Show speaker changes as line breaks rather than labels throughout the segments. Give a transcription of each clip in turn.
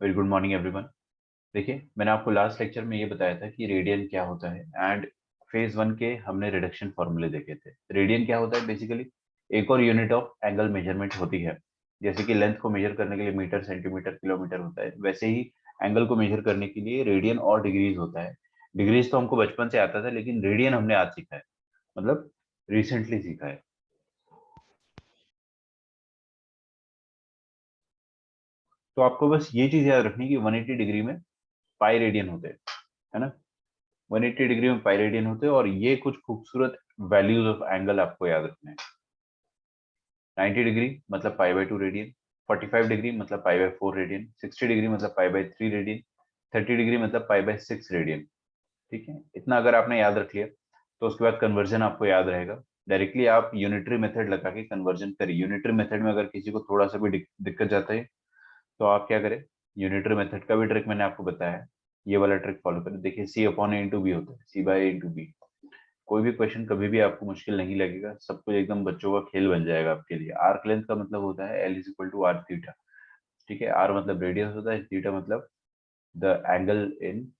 Very good morning everyone. देखिए, मैंने आपको लास्ट लेक्चर में ये बताया था कि रेडियन क्या होता है एंड फेज वन के हमने रिडक्शन फॉर्मूले देखे थे। रेडियन क्या होता है? बेसिकली एक और यूनिट ऑफ एंगल मेजरमेंट होती है। जैसे कि लेंथ को मेजर करने के लिए मीटर, सेंटीमीटर, किलोमीटर होता है, वैसे ही एंगल को मेजर करने के लिए रेडियन और डिग्रीज होता है। डिग्रीज तो हमको बचपन से आता था, लेकिन रेडियन हमने आज सीखा है, मतलब रिसेंटली सीखा है। तो आपको बस ये चीज याद रखनी है कि 180 डिग्री में पाई रेडियन होते हैं, है ना। 180 डिग्री में पाई रेडियन होते हैं, और ये कुछ खूबसूरत वैल्यूज ऑफ एंगल आपको याद रखने हैं। 90 डिग्री मतलब पाई बाय 2 रेडियन, 45 डिग्री मतलब पाई बाय 4 रेडियन, 60 डिग्री मतलब पाई बाय 3 रेडियन, 30 डिग्री मतलब पाई बाय 6 रेडियन। ठीक है, इतना अगर आपने याद रख लिया तो उसके बाद कन्वर्जन आपको याद रहेगा। डायरेक्टली आप यूनिटरी मेथड लगा के कन्वर्जन करिए। यूनिटरी मेथड में अगर किसी को थोड़ा सा भी दिक्कत जाता है तो आप क्या करें, यूनिटरी मेथड का भी ट्रिक मैंने आपको बताया है, ये वाला ट्रिक फॉलो करें। देखिए, सी अपॉन ए इंटू बी होता है, सी बाय ए इंटू बी। कोई भी क्वेश्चन कभी भी आपको मुश्किल नहीं लगेगा, सब कुछ एकदम बच्चों का खेल बन जाएगा आपके लिए। आर्क लेंथ का मतलब होता है l is equal to r theta. ठीक है, आर मतलब रेडियस होता है, थीटा मतलब the angle in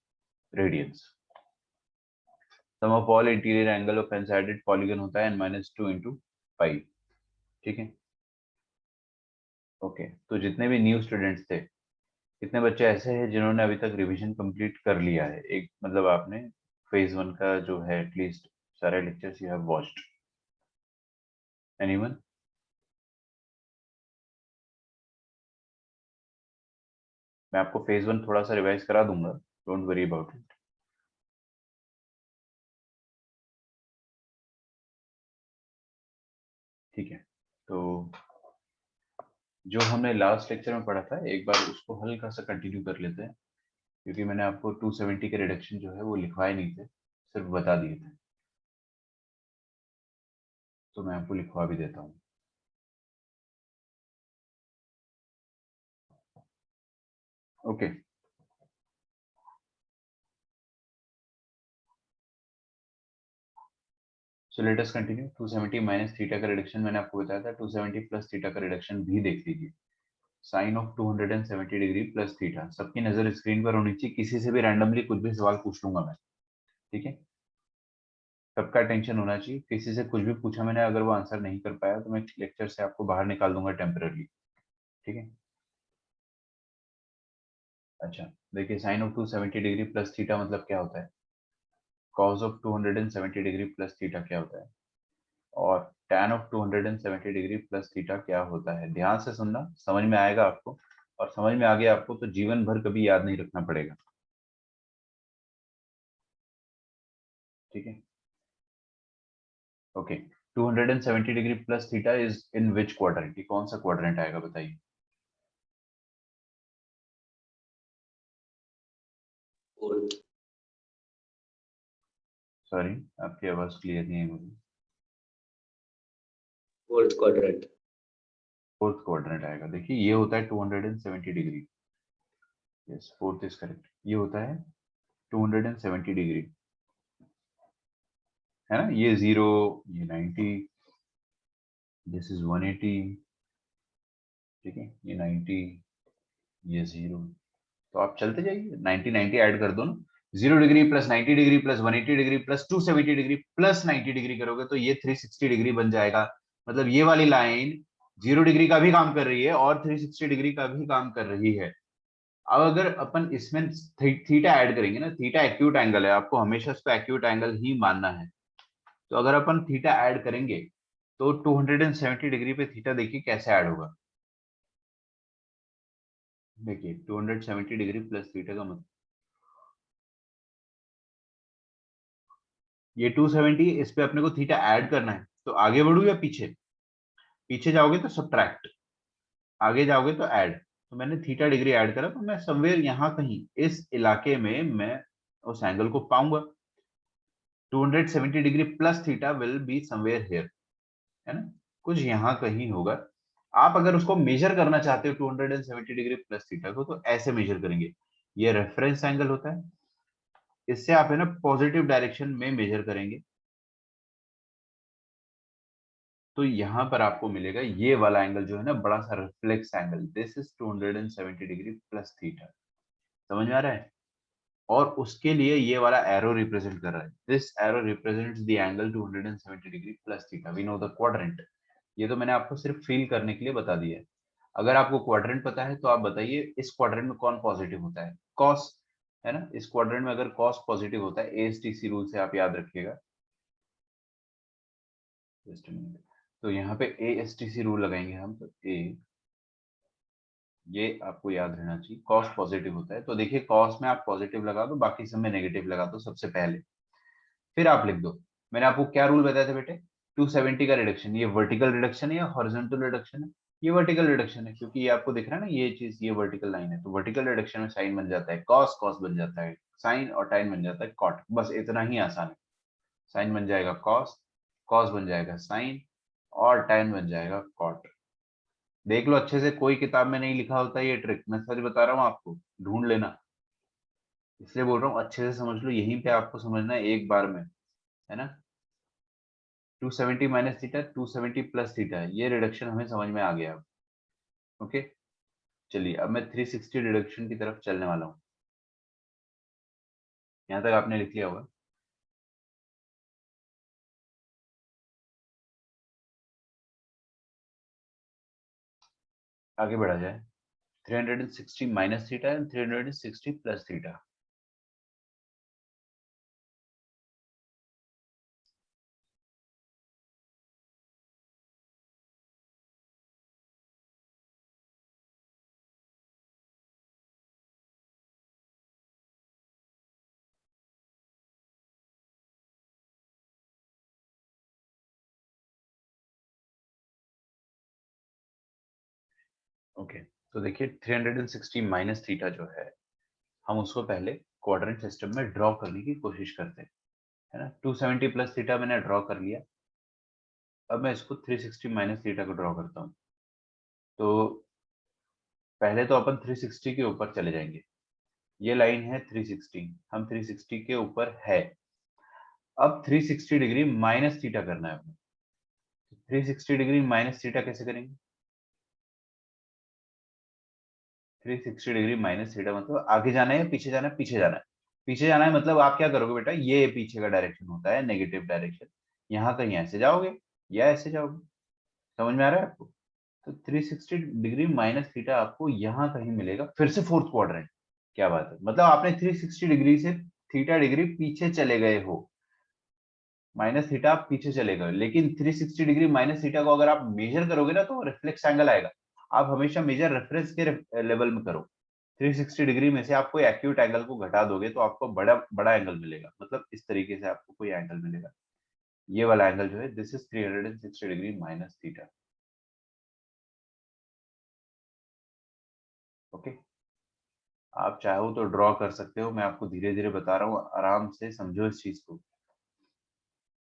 radians. Sum of all interior angle of n sided polygon होता है n-2 इंटू पाई। ठीक है, ओके। तो जितने भी न्यू स्टूडेंट्स थे, कितने बच्चे ऐसे हैं जिन्होंने अभी तक रिवीजन कंप्लीट कर लिया है? एक मतलब आपने फेज वन का जो है एटलीस्ट सारे lectures you have watched? Anyone? मैं आपको फेज वन थोड़ा सा रिवाइज करा दूंगा, डोंट वरी अबाउट इट। ठीक है, तो जो हमने लास्ट लेक्चर में पढ़ा था एक बार उसको हल्का सा कंटिन्यू कर लेते हैं, क्योंकि मैंने आपको 270 के रिडक्शन जो है वो लिखवाए नहीं थे, सिर्फ बता दिए थे। तो मैं आपको लिखवा भी देता हूँ। Okay, so let us continue. 270 minus theta का रिडक्शन मैंने आपको बताया था, 270 प्लस थीटा का रिडक्शन भी देख लीजिए। Sine of 270 degree plus theta. सबकी नजर स्क्रीन पर होनी चाहिए, किसी से भी रैंडमली कुछ भी सवाल पूछ लूंगा मैं। ठीक है, सबका टेंशन होना चाहिए। किसी से कुछ भी पूछा मैंने, अगर वो आंसर नहीं कर पाया तो मैं लेक्चर से आपको बाहर निकाल दूंगा टेम्पररी। ठीक है, अच्छा। देखिए, sine of 270 degree plus theta मतलब क्या होता है, cos of 270 degree plus theta क्या होता है, और tan of 270 degree plus theta क्या होता है। ध्यान से सुनना, समझ में आएगा आपको, और समझ में आ गया आपको तो जीवन भर कभी याद नहीं रखना पड़ेगा। ठीक है, okay. 270 degree plus theta is in which quadrant? ये कौन सा क्वाड्रेंट आएगा बताइए?
फोर्थ
सॉरी, आपकी आवाज क्लियर नहीं है मुझे।
Fourth quadrant.
फोर्थ क्वाड्रेंट आएगा। देखिए, ये होता है 270 degree. Yes, fourth is correct. ये होता है 270 डिग्री, है ना। ये जीरो, ये 90, दिस इज 180। ठीक है, ये 90, ये जीरो। तो आप चलते जाइए, 90 90 ऐड कर दो ना। 0 degree plus 90 degree plus 180 degree plus 270 degree plus 90 degree करोगे तो ये 360 डिग्री बन जाएगा। मतलब ये वाली लाइन 0 डिग्री का भी काम कर रही है और 360 डिग्री का भी काम कर रही है। अब अगर अपन इसमें थीटा ऐड करेंगे ना, थीटा एक्यूट एंगल है, आपको हमेशा उसको एक्यूट एंगल ही मानना है। तो अगर अपन थीटा ऐड करेंगे तो 270 डिग्री पे थीटा देखिए कैसे ऐड होगा। देखिए, 270 डिग्री प्लस थीटा का मतलब ये 270, इस पे अपने को थीटा ऐड करना है। तो आगे बढ़ू या पीछे? पीछे जाओगे तो सब्ट्रैक्ट, आगे जाओगे तो ऐड। तो मैंने थीटा डिग्री ऐड करा, तो मैं समवेयर यहाँ कहीं इस इलाके में मैं उस एंगल को पाऊंगा। 270 degree plus theta will be somewhere here, है ना, कुछ यहाँ कहीं होगा। आप अगर उसको मेजर करना चाहते हो 270 डिग्री प्लस थीटा को, तो ऐसे मेजर करेंगे। ये रेफरेंस एंगल होता है, इससे आप है ना पॉजिटिव डायरेक्शन में मेजर करेंगे। तो यहाँ पर आपको मिलेगा ये वाला एंगल जो है ना, बड़ा सा reflex angle, this is 270 degree plus theta. समझ में आ रहा है? और उसके लिए ये वाला एरो रिप्रेजेंट कर रहा है, this arrow represents the angle 270 degree plus theta, we know the quadrant. ये तो मैंने आपको सिर्फ फील करने के लिए बता दिया है। अगर आपको क्वाड्रेंट पता है तो आप बताइए इस क्वाड्रेंट में कौन पॉजिटिव होता है? कॉस, है ना? इस क्वाड्रेंट में अगर कॉस पॉजिटिव होता है, एएसटीसी रूल से आप याद रखिएगा, जस्ट मिनट। तो यहाँ पे एएसटीसी रूल लगाएंगे हम, तो ए, ये आपको याद रहना चाहिए, कॉस पॉजिटिव होता है। तो देखिए कॉस में आप पॉजिटिव लगा दो, बाकी सब में नेगेटिव लगा दो सबसे पहले, फिर आप लिख दो। मैंने आपको क्या रूल बताया था बेटे? 270 का रिडक्शन, ये वर्टिकल रिडक्शन है या हॉरिजॉन्टल रिडक्शन है? ये वर्टिकल रिडक्शन है, क्योंकि ये आपको दिख रहा है ना, ये चीज, ये वर्टिकल लाइन है, तो वर्टिकल रिडक्शन में साइन बन जाता है कॉस, कॉस बन जाता है साइन, और टाइन बन जाता है कॉट। बस इतना ही आसान है। साइन बन जाएगा कॉस, कॉस बन जाएगा साइन, और टाइन बन जाएगा कॉट। देख लो अच्छे से, कोई किताब में नहीं लिखा होता ये ट्रिक, मैं सच बता रहा हूँ आपको, ढूंढ लेना। इसलिए बोल रहा हूँ अच्छे से समझ लो, यहीं पे आपको समझना है एक बार में, है ना? 270 माइनस थीटा, 270 प्लस थीटा, ये रिडक्शन हमें समझ में आ गया। ओके, चलिए अब मैं 360 डिडक्शन की तरफ चलने वाला हूँ। यहाँ तक आपने लिख लिया होगा। आगे बढ़ा जाए। 360 minus theta and 360 plus theta. Okay, तो देखिए 360 माइनस थीटा जो है, हम उसको पहले क्वाड्रेंट सिस्टम में ड्रॉ करने की कोशिश करते हैं, है ना? 270 प्लस थीटा मैंने ड्रॉ कर लिया। अब मैं इसको 360 माइनस थीटा को ड्रॉ करता हूँ। तो पहले तो अपन 360 के ऊपर चले जाएंगे। ये लाइन है 360, हम 360 के ऊपर है। अब 360 डिग्री माइनस थीटा करना है अपने। 360 डिग्री माइनस थीटा कैसे करेंगे? 360 डिग्री माइनस थीटा मतलब आगे जाना है या पीछे जाना है? पीछे जाना है। पीछे जाना है मतलब आप क्या करोगे बेटा, ये पीछे का डायरेक्शन होता है नेगेटिव डायरेक्शन, यहाँ कहीं ऐसे जाओगे या ऐसे जाओगे। समझ में आ रहा है आपको? तो 360 डिग्री माइनस थीटा आपको यहाँ कहीं मिलेगा, फिर से फोर्थ क्वाड्रेंट। क्या बात है, मतलब आपने 360 डिग्री से थीटा डिग्री पीछे चले गए हो। माइनस थीटा आप पीछे चले गए, लेकिन 360 डिग्री माइनस थीटा को अगर आप मेजर करोगे ना, तो रिफ्लेक्स एंगल आएगा। आप हमेशा मेजर रेफरेंस के लेवल में करो। 360 डिग्री में से आप कोई एक्यूट एंगल को घटा दोगे तो आपको बड़ा बड़ा एंगल मिलेगा, मतलब इस तरीके से आपको कोई एंगल मिलेगा। ये वाला एंगल जो है, this is 360 degree minus theta. Okay, आप चाहो तो ड्रॉ कर सकते हो, मैं आपको धीरे धीरे बता रहा हूँ, आराम से समझो इस चीज को।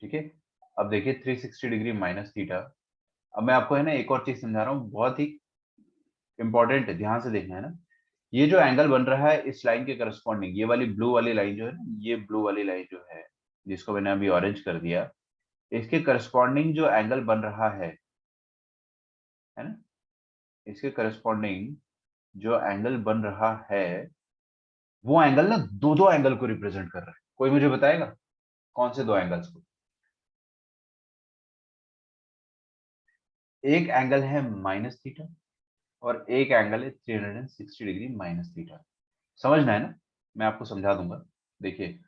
ठीक है, अब देखिए 360 डिग्री माइनस थीटा। अब मैं आपको है ना एक और चीज समझा रहा हूँ, बहुत ही इंपॉर्टेंट है, ध्यान से देखना है ना। ये जो एंगल बन रहा है इस लाइन के करस्पॉन्डिंग, ये वाली ब्लू वाली लाइन जो है ना, ये ब्लू वाली लाइन जो है, जिसको मैंने अभी ऑरेंज कर दिया, इसके करस्पॉन्डिंग जो एंगल बन रहा है ना, इसके करस्पॉन्डिंग जो एंगल बन रहा है, वो एंगल ना दो दो एंगल को रिप्रेजेंट कर रहा है। कोई मुझे बताएगा कौन से दो एंगल्स को? एक एंगल है माइनस थीटा, और एक एंगल है 360 डिग्री माइनस थीटा। समझना है ना, मैं आपको समझा दूंगा। देखिए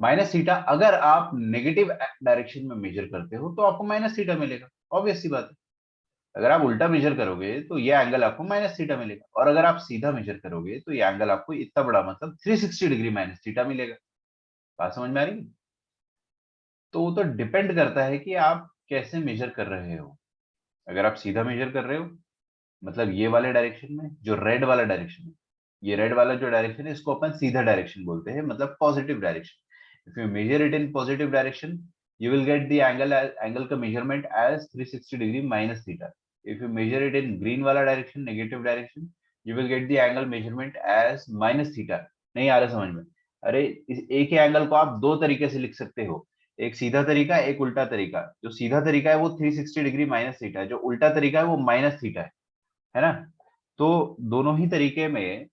माइनस थीटा अगर आप नेगेटिव डायरेक्शन में मेजर करते हो तो आपको माइनस थीटा मिलेगा, ऑब्वियस सी बात है। अगर आप उल्टा मेजर करोगे तो ये एंगल आपको माइनस थीटा मिलेगा, और अगर आप सीधा मेजर करोगे तो ये एंगल आपको इतना बड़ा, मतलब 360 डिग्री माइनस थीटा मिलेगा। बात समझ में आ रही है? तो वो तो डिपेंड करता है कि आप कैसे मेजर कर रहे हो। अगर आप सीधा मेजर कर रहे हो, मतलब ये वाले डायरेक्शन में, जो रेड वाला डायरेक्शन है, ये रेड वाला जो डायरेक्शन है, इसको अपन सीधा डायरेक्शन बोलते हैं, मतलब positive direction. If you measure it in positive direction, you will get the angle का measurement as 360 degree minus theta. If you measure it in green वाला direction, negative direction, you will get the angle measurement as minus theta. नहीं आ रहा समझ में? अरे इस एक ही angle को आप दो तरीके से लिख सकते हो। एक सीधा तरीका, एक उल्टा तरीका। जो सीधा तरीका है वो 360 डिग्री माइनस थीटा है, जो उल्टा तरीका है वो माइनस थीटा है ना। तो दोनों ही तरीके में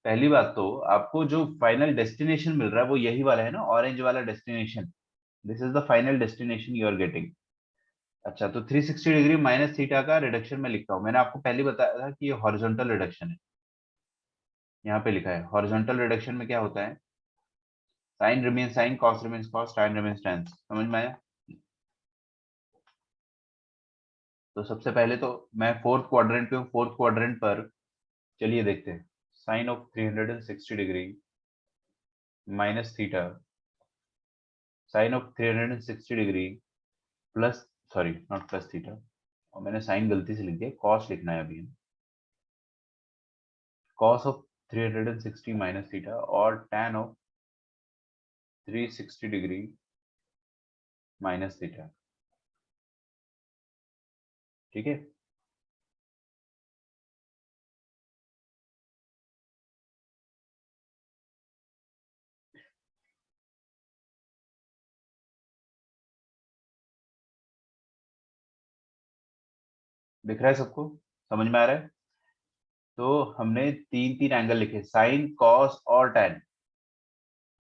पहली बात तो आपको जो फाइनल डेस्टिनेशन मिल रहा है वो यही वाला है ना, ऑरेंज वाला destination. This is the final destination you are getting. अच्छा, तो 360 डिग्री माइनस थीटा का रिडक्शन में लिखता हूँ। मैंने आपको पहले बताया था कि ये हॉरिजॉन्टल रिडक्शन है। यहाँ पे लिखा है हॉरिजॉन्टल रिडक्शन में क्या होता है, sine remains sine, cos remains cos, tan remains tan। समझ में आया? तो सबसे पहले तो मैं फोर्थ क्वाड्रेंट पे हूँ, फोर्थ क्वाड्रेंट पर चलिए देखते हैं। Sine of 360 degree minus theta, sine of 360 degree plus, sorry not plus theta, और मैंने साइन गलती से लिख दिया, कॉस लिखना है अभी। कॉस ऑफ 360 माइनस थीटा और tan of 360 degree minus theta. ठीक है, दिख रहा है सबको? समझ में आ रहा है? तो हमने तीन तीन एंगल लिखे, साइन कॉस और tan।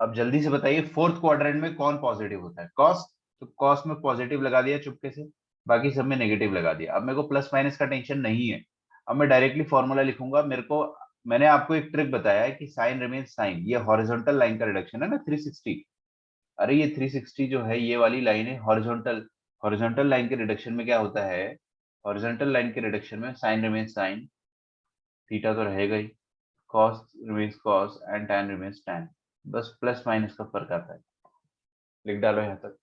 अब जल्दी से बताइए फोर्थ क्वाड्रेंट में कौन पॉजिटिव होता है? कॉस। तो कॉस में पॉजिटिव लगा दिया चुपके से, बाकी सब में नेगेटिव लगा दिया। अब मेरे को प्लस माइनस का टेंशन नहीं है। अब मैं डायरेक्टली फॉर्मूला लिखूंगा। मेरे को, मैंने आपको एक ट्रिक बताया है कि साइन रिमेन साइन, ये हॉरिजॉन्टल लाइन का रिडक्शन है ना 360। अरे ये 360 जो है ये वाली लाइन है हॉरिजॉन्टल। हॉरिजॉन्टल लाइन के रिडक्शन में क्या होता है, हॉरिजॉन्टल लाइन के रिडक्शन में साइन रिमेन साइन, थीटा तो रहेगा ही, cos remains cos and tan remains tan। बस प्लस माइनस का फर्क आता है। लिख डालो यहाँ तक।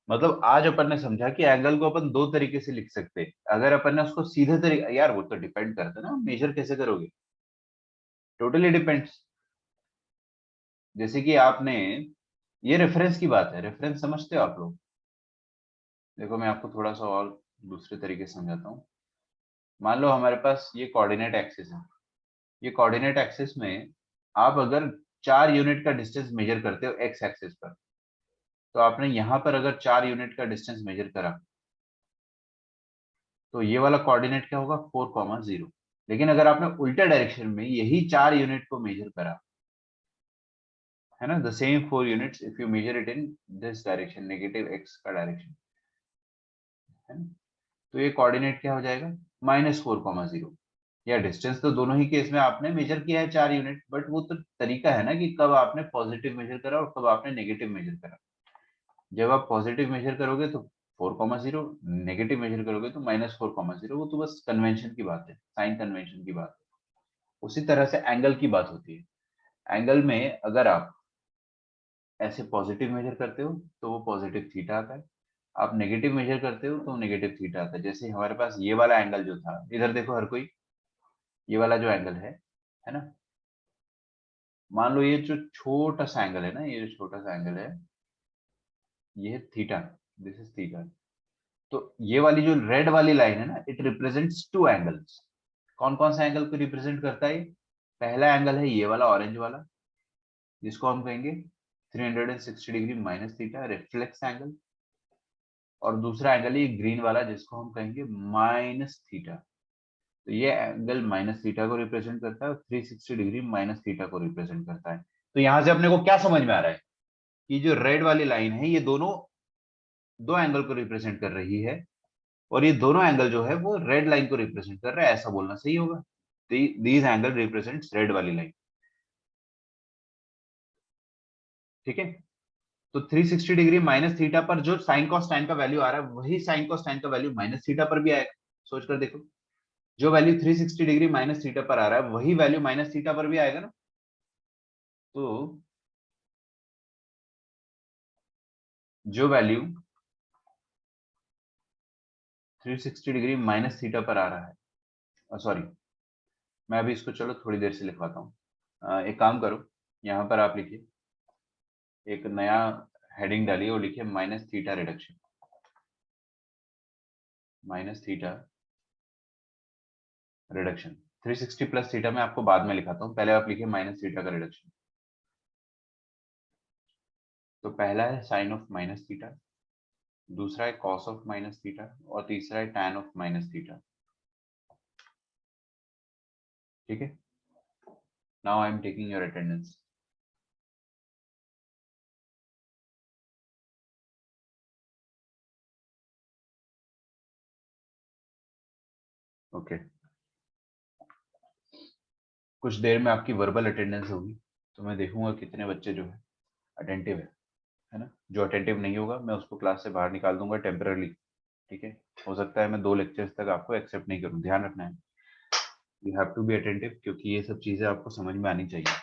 मतलब आज अपन ने समझा कि एंगल को अपन दो तरीके से लिख सकते हैं। अगर अपन ने उसको सीधे तरीके, यार वो तो डिपेंड करता है ना मेजर कैसे करोगे, टोटली डिपेंड्स। जैसे कि आपने, ये रेफरेंस की बात है, रेफरेंस समझते हो आप लोग? देखो मैं आपको थोड़ा सा और दूसरे तरीके से समझाता हूँ। मान लो हमारे पास ये कोऑर्डिनेट एक्सिस है। ये कोऑर्डिनेट एक्सिस में आप अगर 4 यूनिट का डिस्टेंस मेजर करते हो एक्स एक्सिस पर, तो आपने यहाँ पर अगर 4 यूनिट का डिस्टेंस मेजर करा, तो ये वाला कोऑर्डिनेट क्या होगा, 4,0। लेकिन अगर आपने उल्टा डायरेक्शन में यही 4 यूनिट को मेजर करा, है ना, the same 4 units if you measure it in this direction, negative x का डायरेक्शन, है ना, तो ये कोऑर्डिनेट क्या हो जाएगा, -4,0। या डिस्टेंस तो दोनों ही केस में आपने मेजर किया है 4 यूनिट, बट वो तो तरीका है ना कि कब आपने पॉजिटिव मेजर करा और कब आपने नेगेटिव मेजर करा। जब आप पॉजिटिव मेजर करोगे तो 4,0, नेगेटिव मेजर करोगे तो -4,0। वो तो बस कन्वेंशन की बात है, साइन कन्वेंशन की बात है। उसी तरह से एंगल की बात होती है। एंगल में अगर आप ऐसे पॉजिटिव मेजर करते हो तो वो पॉजिटिव थीटा आता है, आप नेगेटिव मेजर करते हो तो नेगेटिव थीटा आता है। जैसे हमारे पास ये वाला एंगल जो था, इधर देखो हर कोई, ये वाला जो एंगल है ना, मान लो ये जो छोटा सा एंगल है ना, ये जो छोटा सा एंगल है, ये है थीटा, दिस इज थीटा। तो ये वाली जो रेड वाली लाइन है ना, इट रिप्रेजेंट्स टू एंगल्स। कौन कौन सा एंगल को रिप्रेजेंट करता है? पहला एंगल है ये वाला ऑरेंज वाला, जिसको हम कहेंगे 360 degree minus theta, reflex angle. और दूसरा एंगल है ये ग्रीन वाला, जिसको हम कहेंगे माइनस थीटा। तो ये एंगल माइनस थीटा को रिप्रेजेंट करता है और 360 डिग्री माइनस थीटा को रिप्रेजेंट करता है। तो यहां से अपने को क्या समझ में आ रहा है कि जो रेड वाली लाइन है ये दोनों दो एंगल को रिप्रेजेंट कर रही है, और ये दोनों एंगल जो है वो रेड लाइन को रिप्रेजेंट कर रहा है, ऐसा बोलना सही होगा। दीज एंगल रिप्रेजेंट्स रेड वाली लाइन। ठीक है, तो 360 डिग्री माइनस थीटा पर जो साइन कॉस टाइन का वैल्यू आ रहा है, वही साइन कॉस टाइन का वैल्यू माइनस थीटा पर भी आएगा। सोच कर देखो, जो वैल्यू 360 डिग्री माइनस थीटा पर आ रहा है वही वैल्यू माइनस थीटा पर भी आएगा ना। तो जो वैल्यू 360 डिग्री माइनस थीटा पर आ रहा है, सॉरी, मैं अभी इसको चलो थोड़ी देर से लिखवाता हूँ। एक काम करो, यहाँ पर आप लिखिए, एक नया हेडिंग डालिए और लिखिए minus theta reduction, minus theta reduction. 360 plus theta मैं आपको बाद में लिखाता हूँ, पहले आप लिखिए माइनस थीटा का रिडक्शन। तो पहला है साइन ऑफ माइनस थीटा, दूसरा है कॉस ऑफ माइनस थीटा, और तीसरा है टैन ऑफ माइनस थीटा। ठीक है, now I am taking your attendance. Okay, कुछ देर में आपकी वर्बल अटेंडेंस होगी, तो मैं देखूंगा कितने बच्चे जो है अटेंटिव है ना। जो अटेंटिव नहीं होगा मैं उसको क्लास से बाहर निकाल दूंगा टेम्पररी। ठीक है, हो सकता है मैं 2 लेक्चर्स तक आपको एक्सेप्ट नहीं करूं, ध्यान रखना है। You have to be attentive, क्योंकि ये सब चीजें आपको समझ में आनी चाहिए।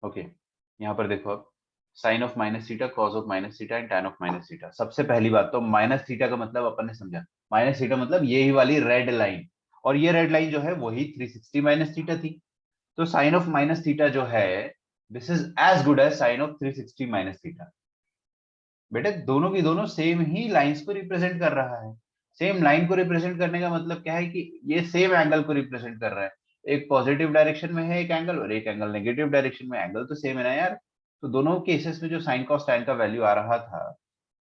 ओके, यहाँ पर देखो आप, sine of minus theta, cos of minus theta and tan of minus theta. सबसे पहली बात तो माइनस थीटा का मतलब अपन ने समझा, माइनस थीटा मतलब यही वाली रेड लाइन, और ये रेड लाइन जो है वही 360 माइनस थीटा थी। तो साइन ऑफ माइनस थीटा जो है, this is as good as sine of 360 minus theta. बेटे दोनों की दोनों सेम ही लाइंस को रिप्रेजेंट कर रहा है। सेम लाइन को रिप्रेजेंट करने का मतलब क्या है कि ये सेम एंगल को रिप्रेजेंट कर रहा है। एक पॉजिटिव डायरेक्शन में है एक एंगल, और एक एंगल नेगेटिव डायरेक्शन में, एंगल तो सेम है ना यार। तो दोनों केसेस में जो साइन कॉस टैन का वैल्यू आ रहा था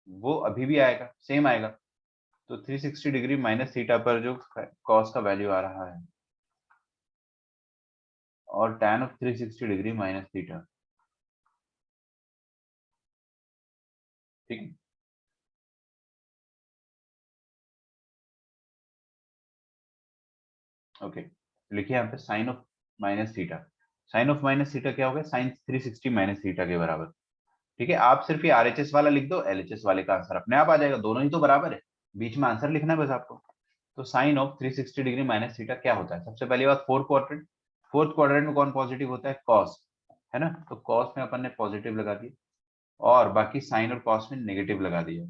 वो अभी भी आएगा, सेम आएगा। तो 360 डिग्री माइनस थीटा पर जो कॉस का वैल्यू आ रहा है, और tan of 360 degree minus theta. ठीक है, ओके, लिखिए यहाँ पे sine of minus theta. Sine of minus theta क्या होगा, साइन 360 माइनस थीटा के बराबर। ठीक है, आप सिर्फ ये आरएचएस वाला लिख दो, एलएचएस वाले का आंसर अपने आप आ जाएगा, दोनों ही तो बराबर है, बीच में आंसर लिखना है बस आपको। तो sine of 360 degree minus theta क्या होता है, सबसे पहली बात फोर्थ क्वाड्रेंट। फोर्थ क्वाड्रेंट में कौन पॉजिटिव होता है, कॉस, है ना। तो कॉस में अपन ने पॉजिटिव लगा दिया, और बाकी साइन और कॉस में नेगेटिव लगा दिया।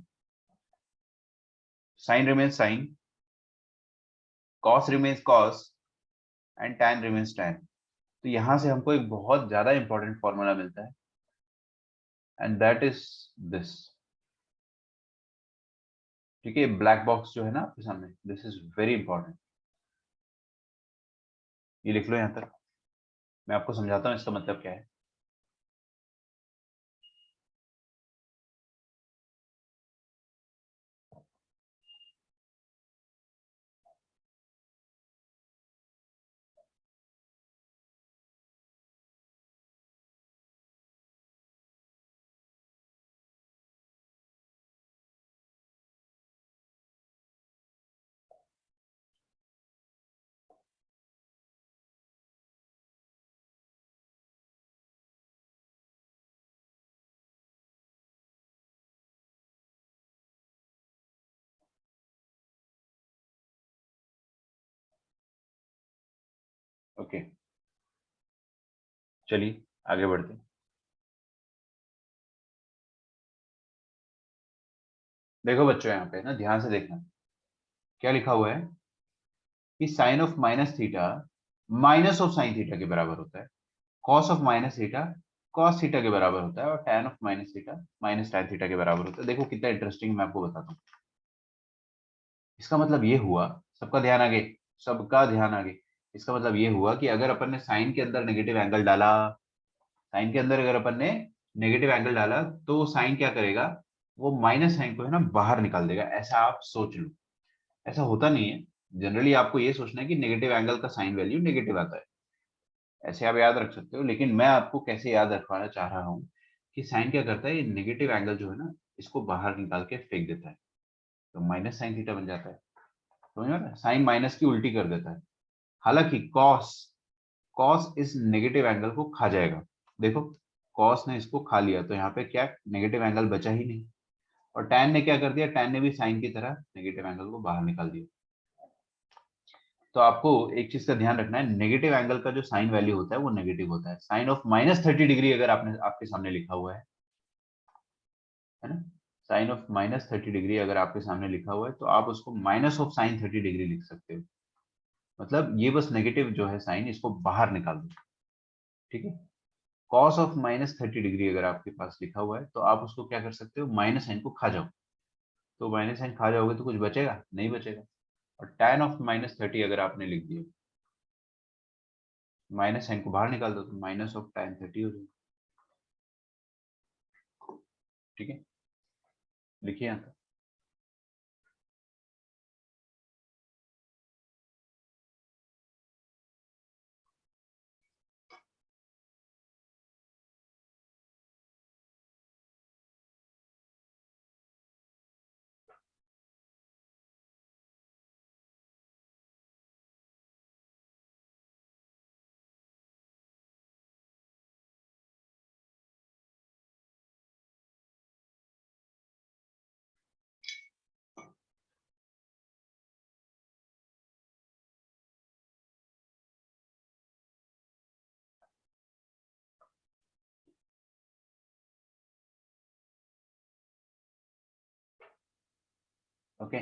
Sine remains sine, cos remains cos, and tan remains tan. तो यहां से हमको एक बहुत ज्यादा इंपॉर्टेंट फॉर्मूला मिलता है, एंड दैट इज दिस। ठीक है, ब्लैक बॉक्स जो है ना आपके सामने, दिस इज वेरी इंपॉर्टेंट। ये लिख लो यहां तक, मैं आपको समझाता हूँ इसका मतलब क्या है। ओके, चलिए आगे बढ़ते हैं। देखो बच्चों, यहाँ पे ना ध्यान से देखना, क्या लिखा हुआ है कि sine of minus theta minus of sine theta के बराबर होता है, cos of minus theta cos theta के बराबर होता है, और tan of minus theta minus tan theta के बराबर होता है। देखो कितना इंटरेस्टिंग, मैं आपको बताता हूँ। इसका मतलब ये हुआ, सबका ध्यान आगे, सबका ध्यान आगे। इसका मतलब ये हुआ कि अगर अपन ने साइन के अंदर नेगेटिव एंगल डाला, साइन के अंदर अगर अपन ने नेगेटिव एंगल डाला, तो साइन क्या करेगा, वो माइनस साइन को है ना बाहर निकाल देगा। ऐसा आप सोच लो, ऐसा होता नहीं है। जनरली आपको ये सोचना है कि नेगेटिव एंगल का साइन वैल्यू नेगेटिव आता है, ऐसे आप याद रख सकते हो। लेकिन मैं आपको कैसे याद रखवाना चाह रहा हूँ कि साइन क्या करता है, ये नेगेटिव एंगल जो है ना, इसको बाहर निकाल के फेंक देता है, तो माइनस साइन थीटा बन जाता है। समझ में आ रहा है, साइन माइनस की उल्टी कर देता है। हालांकि कॉस, कॉस इस नेगेटिव एंगल को खा जाएगा। देखो, कॉस ने इसको खा लिया, तो यहाँ पे क्या नेगेटिव एंगल बचा ही नहीं। और टैन ने क्या कर दिया, टैन ने भी साइन की तरह नेगेटिव एंगल को बाहर निकाल दिया। तो आपको एक चीज का ध्यान रखना है, नेगेटिव एंगल का जो साइन वैल्यू होता है वो नेगेटिव होता है। साइन ऑफ माइनस 30 डिग्री अगर आपने आपके सामने लिखा हुआ है ना, साइन ऑफ माइनस 30 डिग्री अगर आपके सामने लिखा हुआ है, तो आप उसको माइनस ऑफ साइन 30 डिग्री लिख सकते हो। मतलब ये बस नेगेटिव जो है साइन, इसको बाहर निकाल दो। ठीक है, कॉस ऑफ माइनस 30 डिग्री अगर आपके पास लिखा हुआ है, तो आप उसको क्या कर सकते हो, माइनस साइन को खा जाओ, तो माइनस साइन खा जाओगे तो कुछ बचेगा नहीं बचेगा। और tan ऑफ -30 अगर आपने लिख दिया, माइनस साइन को बाहर निकाल दो तो माइनस ऑफ tan 30 हो जाएगा। ठीक है, लिखिए यहाँ तक। ओके,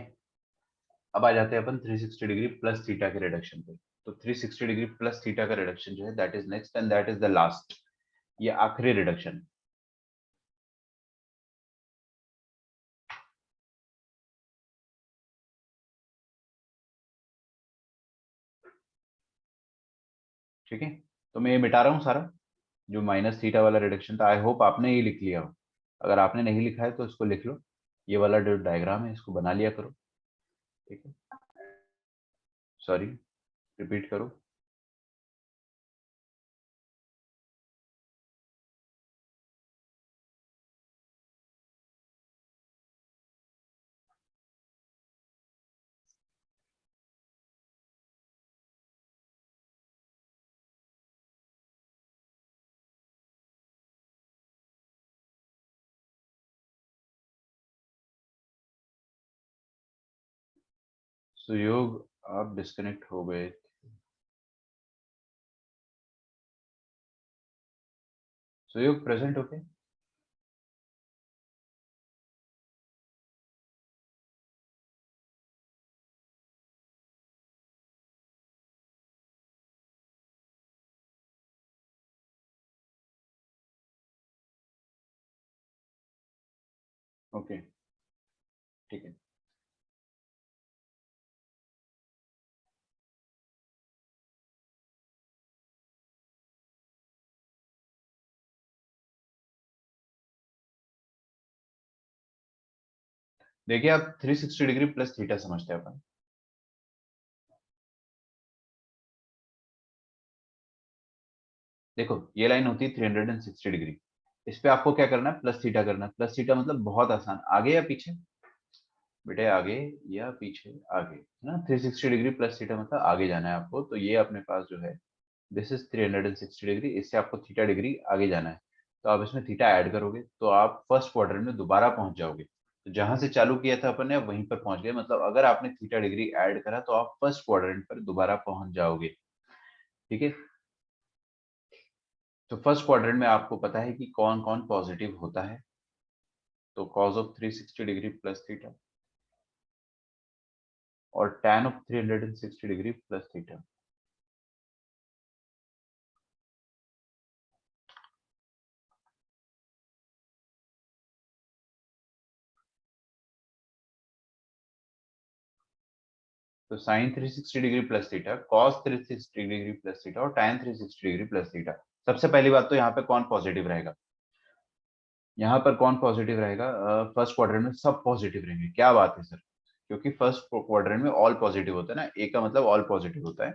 अब आ जाते हैं अपन 360 डिग्री प्लस थीटा के रिडक्शन पे। तो 360 डिग्री प्लस थीटा का रिडक्शन जो है that is next and that is the last, ये आखिरी रिडक्शन। ठीक है, तो मैं ये मिटा रहा हूँ सारा, जो माइनस थीटा वाला रिडक्शन था। आई होप आपने ये लिख लिया हो। अगर आपने नहीं लिखा है तो इसको लिख लो, ये वाला जो डायग्राम है इसको बना लिया करो। ठीक है, सॉरी, रिपीट करो। सुयोग, आप डिस्कनेक्ट हो गए। सुयोग प्रेजेंट होके। ओके, ठीक है। देखिए, आप 360 डिग्री प्लस थीटा समझते हैं अपन। देखो, ये लाइन होती है 360 डिग्री। इस पे आपको क्या करना है, प्लस थीटा करना है। प्लस थीटा मतलब बहुत आसान, आगे या पीछे बेटे, आगे या पीछे, आगे है ना। 360 डिग्री प्लस थीटा मतलब आगे जाना है आपको। तो ये अपने पास जो है दिस इज 360 डिग्री, इससे आपको थीटा डिग्री आगे जाना है। तो आप इसमें थीटा ऐड करोगे तो आप फर्स्ट क्वाड्रेंट में दोबारा पहुंच जाओगे। तो जहां से चालू किया था अपन ने वहीं पर पहुंच गए। मतलब अगर आपने थीटा डिग्री ऐड करा तो आप फर्स्ट क्वाड्रेंट पर दोबारा पहुंच जाओगे। ठीक है, तो फर्स्ट क्वाड्रेंट में आपको पता है कि कौन कौन पॉजिटिव होता है। तो cos of 360 degree plus theta और tan of 360 degree plus theta. तो sine 360 degree plus theta, cos 360 degree plus theta और tan 360 डिग्री प्लस थीटा। सबसे पहली बात तो यहाँ पे कौन पॉजिटिव रहेगा, यहाँ पर कौन पॉजिटिव रहेगा। फर्स्ट क्वाड्रेंट में सब पॉजिटिव रहेंगे। क्या बात है सर, क्योंकि फर्स्ट क्वाड्रेंट में ऑल पॉजिटिव होता है ना, ए का मतलब ऑल पॉजिटिव होता है।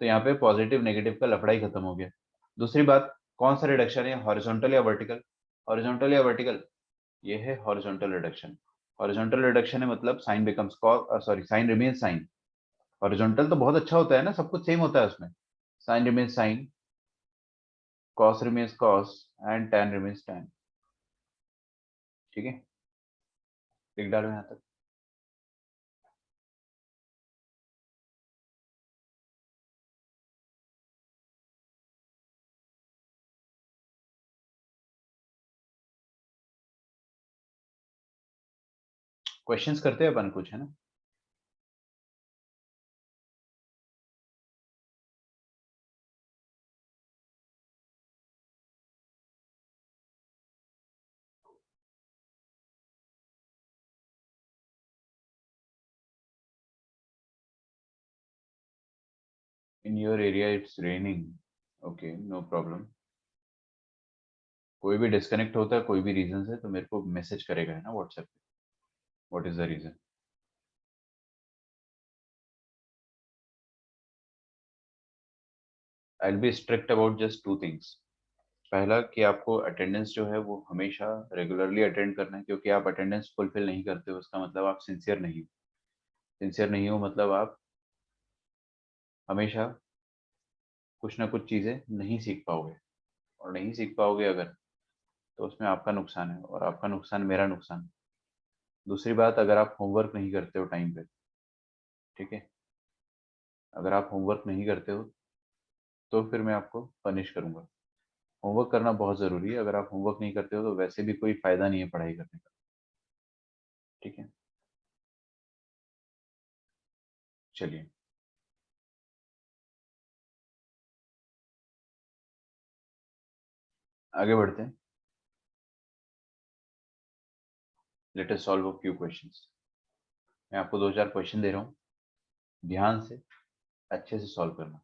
तो यहाँ पे पॉजिटिव नेगेटिव का लफड़ा ही खत्म हो गया। दूसरी बात, कौन सा रिडक्शन है, हॉरिजॉन्टल या वर्टिकल। हॉरिजॉन्टल या वर्टिकल, ये है हॉरिजॉन्टल रिडक्शन। हॉरिजॉन्टल रिडक्शन है मतलब sine becomes cos, sorry sine remains sine. Horizontal तो बहुत अच्छा होता है ना, सब कुछ सेम होता है उसमें। Sine remains sine, cos remains cos and tan remains tan। ठीक है, लिख डालो यहाँ तक। क्वेश्चंस करते हैं अपन कुछ, है ना। In your area it's raining, okay no problem. कोई भी डिस्कनेक्ट होता है कोई भी रीजन से तो मेरे को मैसेज करेगा है ना व्हाट्सएप पे, what is the reason. I will be strict about just two things. पहला कि आपको अटेंडेंस जो है वो हमेशा रेगुलरली अटेंड करना है, क्योंकि आप अटेंडेंस फुलफिल नहीं करते हो उसका मतलब आप सिंसियर नहीं हो। सिंसियर नहीं हो मतलब आप हमेशा कुछ ना कुछ चीजें नहीं सीख पाओगे, और नहीं सीख पाओगे अगर तो उसमें आपका नुकसान है, और आपका नुकसान मेरा नुकसान है। दूसरी बात, अगर आप होमवर्क नहीं करते हो टाइम पे, ठीक है, अगर आप होमवर्क नहीं करते हो तो फिर मैं आपको पनिश करूंगा। होमवर्क करना बहुत जरूरी है, अगर आप होमवर्क नहीं करते हो तो वैसे भी कोई फायदा नहीं है पढ़ाई करने का, ठीक है। चलिए आगे बढ़ते हैं। Let us solve a few questions. मैं आपको दो चार क्वेश्चन दे रहा हूँ, ध्यान से अच्छे से सॉल्व करना।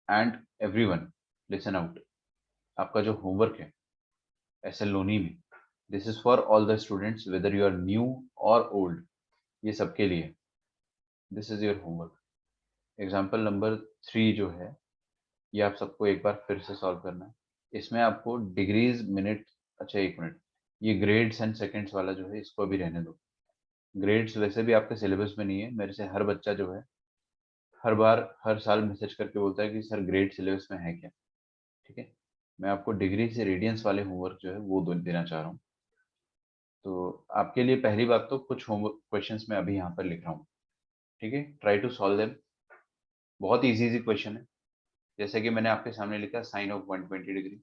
And everyone listen out. आपका जो होमवर्क है एसएलओनी में, this is for all the students whether you are new और ओल्ड, ये सबके लिए। This is your homework. Example number 3 जो है ये आप सबको एक बार फिर से सॉल्व करना है। इसमें आपको डिग्रीज मिनट, अच्छा एक मिनट, ये ग्रेड्स एंड सेकंड्स वाला जो है इसको अभी रहने दो। ग्रेड्स वैसे भी आपके सिलेबस में नहीं है, मेरे से हर बच्चा जो है हर बार हर साल मैसेज करके बोलता है कि सर ग्रेड सिलेबस में है क्या, ठीक है। मैं आपको डिग्री से रेडियंस वाले होमवर्क जो है वो देना चाह रहा हूँ। तो आपके लिए पहली बात तो कुछ होमवर्क क्वेश्चंस मैं अभी यहाँ पर लिख रहा हूँ, ठीक है, ट्राई टू सॉल्व देम। बहुत इजी इजी क्वेश्चन है। जैसे कि मैंने आपके सामने लिखा साइन ऑफ 120 डिग्री,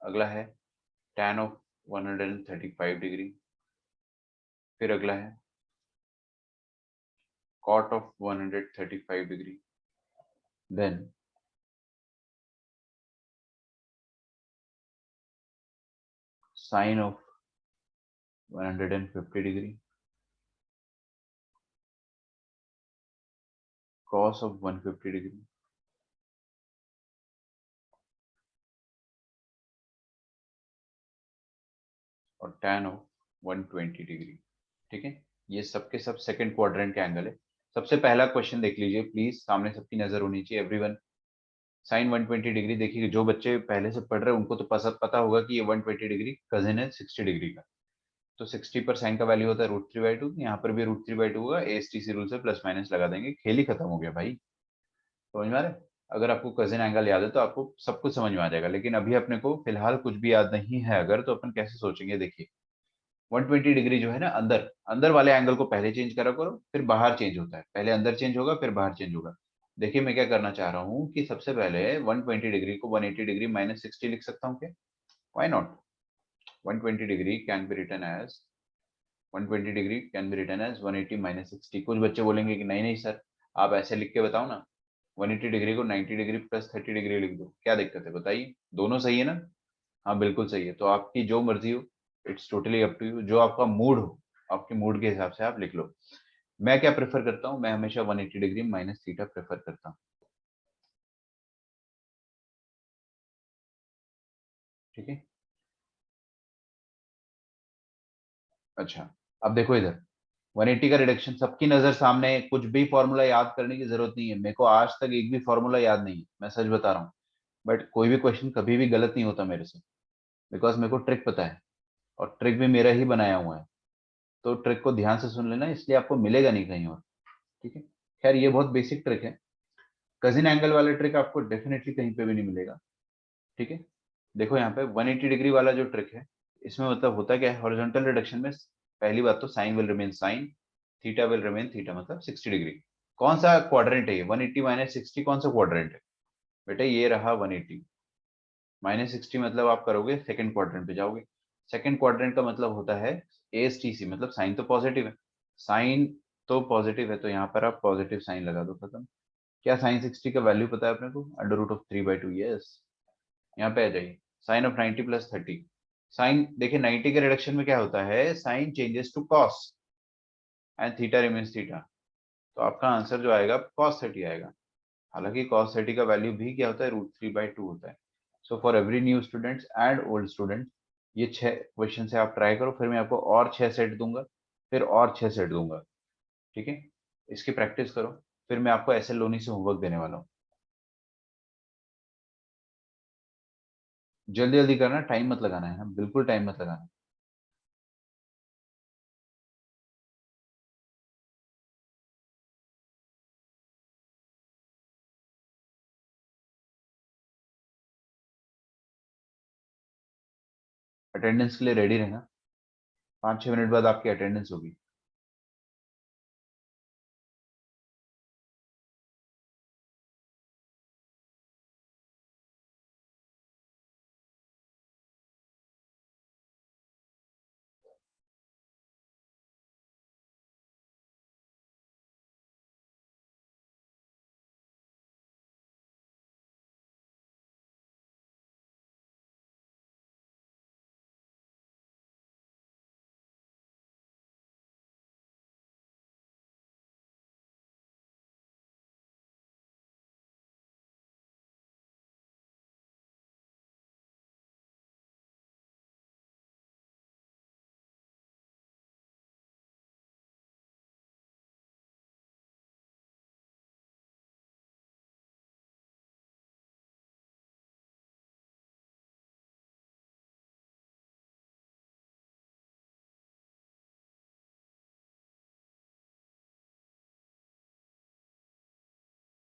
अगला है tan ऑफ 135 डिग्री, फिर अगला है cot of 135 degree, then sine of 150 degree, cos of 150 degree, और tan ऑफ 120 डिग्री, ठीक है। ये सबके सब सेकंड क्वाड्रेंट के एंगल है। सबसे पहला क्वेश्चन देख लीजिए प्लीज, सामने सबकी नजर होनी चाहिए एवरीवन। साइन 120 डिग्री देखिए, जो बच्चे पहले से पढ़ रहे हैं उनको तो पता होगा कि ये 120 डिग्री कजिन है 60 डिग्री का। तो 60 पर साइन का वैल्यू होता है √3/2, यहाँ पर भी √3/2 होगा, एएसटीसी रूल से प्लस माइनस लगा देंगे, खेल ही खत्म हो गया भाई। समझ में आ रहा है? अगर आपको कजिन एंगल याद है तो आपको सब कुछ समझ में आ जाएगा, लेकिन अभी अपने को फिलहाल कुछ भी याद नहीं है अगर, तो अपन कैसे सोचेंगे, देखिए 120 डिग्री जो है ना, अंदर अंदर वाले एंगल को पहले चेंज करा करो, फिर बाहर चेंज होता है, पहले अंदर चेंज होगा फिर बाहर चेंज होगा। देखिए मैं क्या करना चाह रहा हूँ कि सबसे पहले 120 डिग्री को 180 डिग्री माइनस 60 लिख सकता हूँ क्या? Why not? 120 degree can be written as 120 degree can be written as 180 minus 60। कुछ बच्चे बोलेंगे कि नहीं नहीं सर आप ऐसे लिख के बताओ ना, 180 डिग्री को 90 डिग्री प्लस 30 डिग्री लिख दो, क्या दिक्कत है बताइए, दोनों सही है ना? हाँ बिल्कुल सही है, तो आपकी जो मर्जी हो, it's totally up to you, जो आपका मूड हो आपके मूड के हिसाब से आप लिख लो। मैं क्या प्रेफर करता हूँ, मैं हमेशा 180 डिग्री माइनस थीटा प्रेफर करता हूँ, ठीक है। अच्छा अब देखो इधर 180 का रिडक्शन, सबकी नजर सामने है, कुछ भी फॉर्मूला याद करने की जरूरत नहीं है, मेरे को आज तक एक भी फॉर्मूला याद नहीं है, मैं सच बता रहा हूँ। बट कोई भी क्वेश्चन कभी भी गलत नहीं होता मेरे से, बिकॉज मेरे को ट्रिक पता है, और ट्रिक भी मेरा ही बनाया हुआ है। तो ट्रिक को ध्यान से सुन लेना, इसलिए आपको मिलेगा नहीं कहीं और, ठीक है। खैर ये बहुत बेसिक ट्रिक है, कजिन एंगल वाला ट्रिक आपको डेफिनेटली कहीं पे भी नहीं मिलेगा, ठीक है। देखो यहाँ पे 180 डिग्री वाला जो ट्रिक है, इसमें मतलब होता क्या है, हॉरिजॉन्टल रिडक्शन में पहली बात तो sine will remain sine, theta will remain theta, मतलब 60 डिग्री। कौन सा क्वाड्रेंट है ये 180 माइनस 60, कौन सा क्वाड्रेंट है बेटा? ये रहा 180 माइनस 60, मतलब आप करोगे सेकंड क्वाड्रेंट पे जाओगे। सेकंड क्वाड्रेंट का मतलब होता है एएसटीसी, मतलब साइन तो पॉजिटिव है, साइन तो पॉजिटिव है तो यहाँ पर आप पॉजिटिव साइन लगा दो, खत्म। क्या साइन 60 का वैल्यू पता है अपने को? √3/2, यस। यहाँ पे आ जाइए, साइन ऑफ 90 प्लस 30। साइन देखिए 90 के रिडक्शन में क्या होता है, sine changes to cos, and theta remains theta, तो आपका आंसर जो आएगा cos 30 आएगा। हालांकि cos 30 का वैल्यू भी क्या होता है, √3/2 होता है। So for every new students and old student, ये 6 क्वेश्चन से आप ट्राई करो, फिर मैं आपको और 6 सेट दूंगा, फिर और 6 सेट दूंगा, ठीक है। इसकी प्रैक्टिस करो, फिर मैं आपको एस एल लोनी से होमवर्क देने वाला हूँ। जल्दी जल्दी करना, टाइम मत लगाना है ना, बिल्कुल टाइम मत लगाना। अटेंडेंस के लिए रेडी रहना, 5-6 मिनट बाद आपकी अटेंडेंस होगी।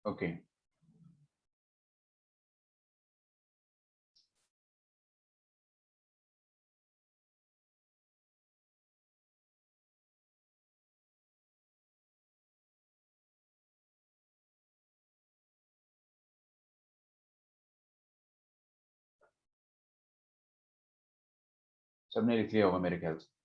ओके, सबने लिख लिया होगा मेरे ख्याल से।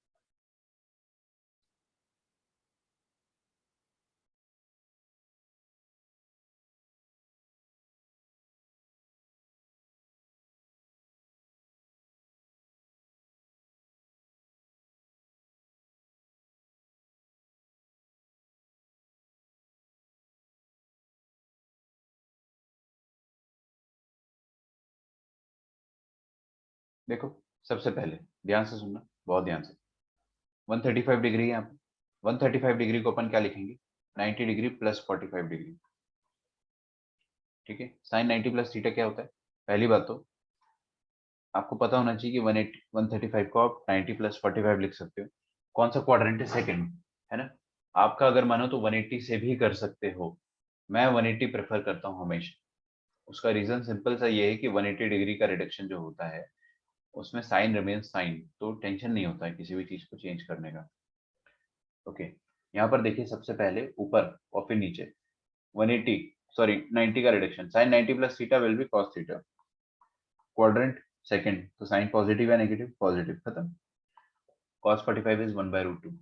देखो, सबसे पहले ध्यान से सुनना, बहुत ध्यान से। 135 डिग्री है यहाँ पे, 135 डिग्री को अपन क्या लिखेंगे, 90 डिग्री प्लस 45 डिग्री, ठीक है। साइन 90 प्लस थीटा क्या होता है, पहली बात तो आपको पता होना चाहिए कि 135 को आप 90 प्लस 45 लिख सकते हो। कौन सा क्वाड्रेंट है, सेकंड, है ना। आपका अगर मानो तो 180 से भी कर सकते हो, मैं 180 प्रेफर करता हूँ हमेशा। उसका रीजन सिंपल सा ये है कि 180 डिग्री का रिडक्शन जो होता है उसमें साइन रिमेन्स साइन, तो टेंशन नहीं होता है किसी भी चीज को चेंज करने का। ओके, यहाँ पर देखिए सबसे पहले ऊपर और फिर नीचे 180 सॉरी 90 का reduction, sine 90 plus theta will be cos theta. Quadrant second, तो साइन पॉजिटिव या नेगेटिव, पॉजिटिव, खत्म। cos 45 is 1/√2।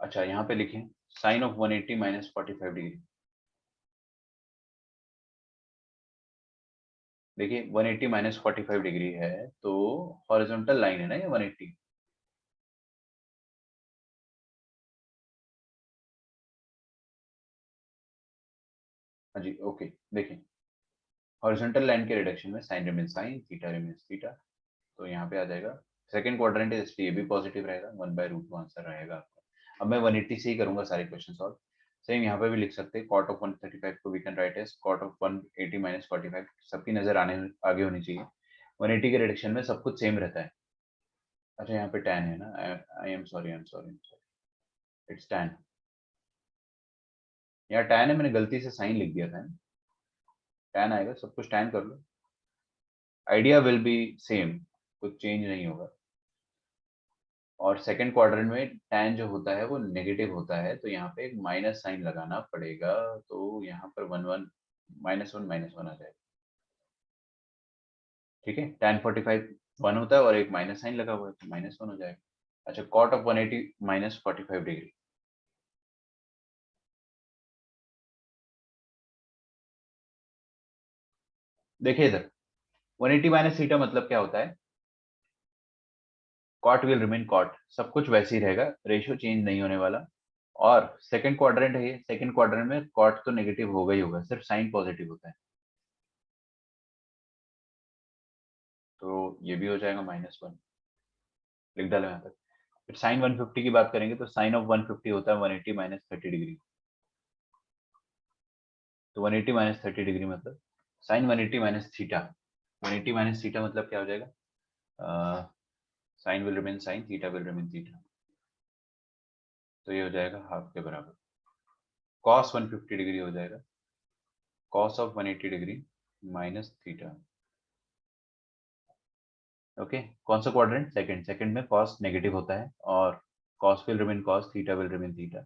अच्छा, यहाँ पे लिखें साइन ऑफ 180 माइनस 45 डिग्री। देखिए 180 माइनस 45 डिग्री है, तो हॉरिजॉन्टल लाइन है ना ये 180। हाँ जी, ओके। देखिए हॉरिजॉन्टल लाइन के रिडक्शन में sine remain sine, theta remain theta, तो यहाँ पे आ जाएगा सेकंड क्वाड्रेंट है इसलिए ये भी पॉजिटिव रहेगा, 1/√2 आंसर रहेगा आपका। अब मैं 180 से ही करूंगा सारे क्वेश्चन सॉल्व। सेम यहाँ पे भी लिख सकते हैं, कॉट ऑफ 135 को we can write as cot of 180 minus 45। सबकी नजर आगे होनी चाहिए। 180 के रिडक्शन में सब कुछ सेम रहता है। अच्छा, यहाँ पे tan है ना, I am sorry, it's tan। यहाँ tan है, मैंने गलती से साइन लिख दिया था, tan आएगा, सब कुछ tan कर लो, आइडिया विल बी सेम, कुछ चेंज नहीं होगा। और सेकंड क्वाड्रेंट में tan जो होता है वो नेगेटिव होता है, तो यहाँ पे एक माइनस साइन लगाना पड़ेगा, तो यहाँ पर 1 1 -1 आ जाएगा, ठीक है। tan 45 1 होता है और एक माइनस साइन लगा हुआ है तो -1 हो जाएगा। अच्छा, कॉट ऑफ 180 माइनस 45 डिग्री, देखिए इधर 180 माइनस थीटा मतलब क्या होता है, कॉट विल रिमेन कॉट, सब कुछ वैसे ही रहेगा, रेशियो चेंज नहीं होने वाला। और सेकंड क्वाड्रेंट है ये, सेकंड क्वाड्रेंट में कॉट तो नेगेटिव होगा ही होगा, सिर्फ साइन पॉजिटिव होता है। तो ये भी हो जाएगा -1, लिख डालो यहाँ तक। फिर साइन 150 की बात करेंगे तो साइन ऑफ 150 होता है 180 -30 डिग्री। तो 180 -30 डिग्री मतलब sine 180 minus theta, 180 minus theta मतलब क्या हो जाएगा, sine will remain sine, theta will remain theta. तो ये हो जाएगा हाफ के बराबर। कॉस 150 डिग्री हो जाएगा cos of 180 degree minus theta. Okay, कौन सा क्वाड्रेंट? सेकंड, सेकंड में कॉस नेगेटिव होता है और cos will remain cos, theta will remain theta,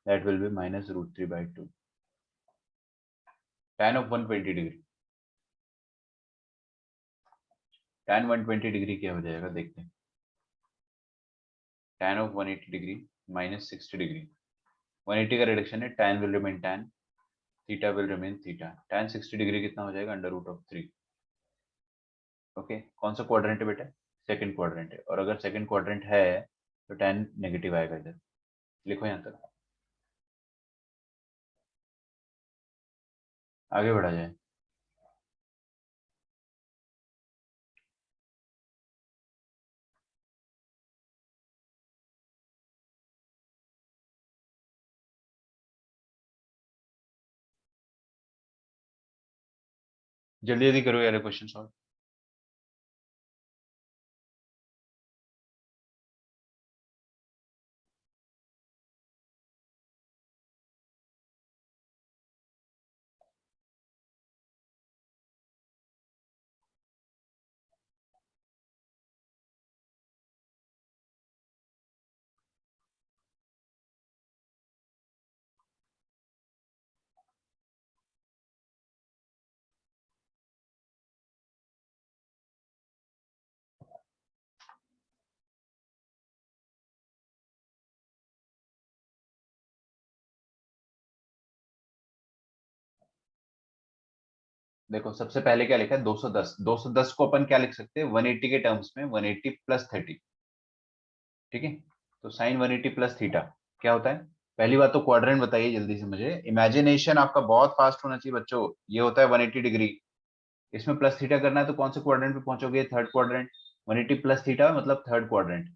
that will be -√3/2। tan of 120 degree, tan 120 degree क्या हो जाएगा देखते हैं। tan ऑफ 180 डिग्री -60 डिग्री, 180 का रिडक्शन है, tan will remain tan, theta will remain theta, tan 60 degree कितना हो जाएगा? √3। ओके, कौन सा क्वाड्रेंट है बेटा? सेकंड क्वाड्रेंट है, और अगर सेकंड क्वाड्रेंट है तो tan नेगेटिव आएगा इधर, लिखो यहाँ तक, आगे बढ़ा जाए। जल्दी जल्दी करो यार क्वेश्चन सॉल्व। देखो सबसे पहले क्या लिखा है? 210, 210 को अपन क्या लिख सकते हैं 180 के टर्म्स में? 180 प्लस 30, ठीक है। तो साइन 180 प्लस थीटा क्या होता है? पहली बात तो क्वाड्रेंट बताइए जल्दी से मुझे, इमेजिनेशन आपका बहुत फास्ट होना चाहिए बच्चों। ये होता है 180 डिग्री, इसमें प्लस थीटा करना है तो कौन से क्वाड्रेंट पे पहुंचोगे? Third quadrant. 180 प्लस थीटा मतलब थर्ड क्वाड्रेंट।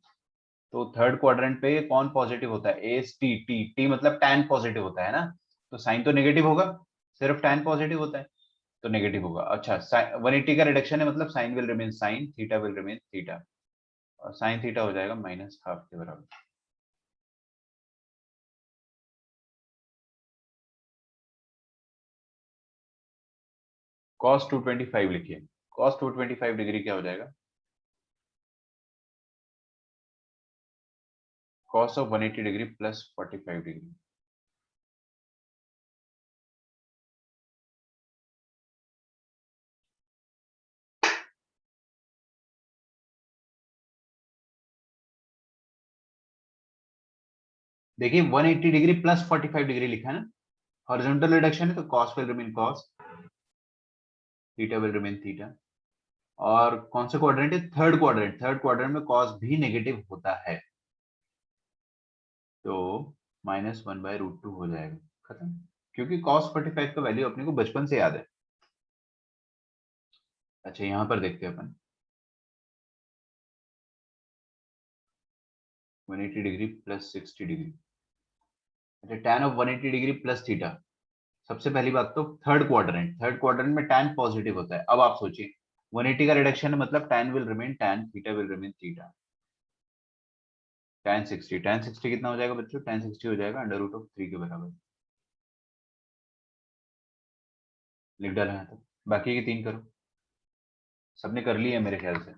तो थर्ड क्वाड्रेंट पे कौन पॉजिटिव होता है? एस टी, टी टी मतलब टैन पॉजिटिव होता है ना, तो साइन तो नेगेटिव होगा, सिर्फ टैन पॉजिटिव होता है तो नेगेटिव होगा। अच्छा, 180 का रिडक्शन है मतलब sine will remain sine, theta will remain theta, और साइन थीटा हो जाएगा -हाफ के बराबर। cos 225 लिखिए, cos 225 डिग्री क्या हो जाएगा? cos of 180 degree plus 45 degree. देखिए 180 डिग्री प्लस 45 डिग्री लिखा है ना, हॉरिजॉन्टल रिडक्शन है तो cos will remain cos, theta will remain theta. और कौन सा क्वाड्रेंट है? थर्ड क्वाड्रेंट, थर्ड क्वाड्रेंट में cos भी नेगेटिव होता है, तो -1/√2 हो जाएगा, खत्म। क्योंकि cos 45 का वैल्यू अपने को बचपन से याद है। अच्छा, यहाँ पर देखते हैं अपन 180 डिग्री प्लस 60 डिग्री। अच्छा, tan of 180 degree plus theta, सबसे पहली बात तो थर्ड क्वाड्रेंट, थर्ड क्वाड्रेंट में tan पॉजिटिव होता है। अब आप सोचिए 180 का रिडक्शन है मतलब tan will remain tan, theta will remain theta, tan 60, tan 60 कितना हो जाएगा बच्चों? tan 60 हो जाएगा √3 के बराबर, लिख डाला यहाँ तक। बाकी के तीन करो, सबने कर लिया है मेरे ख्याल से।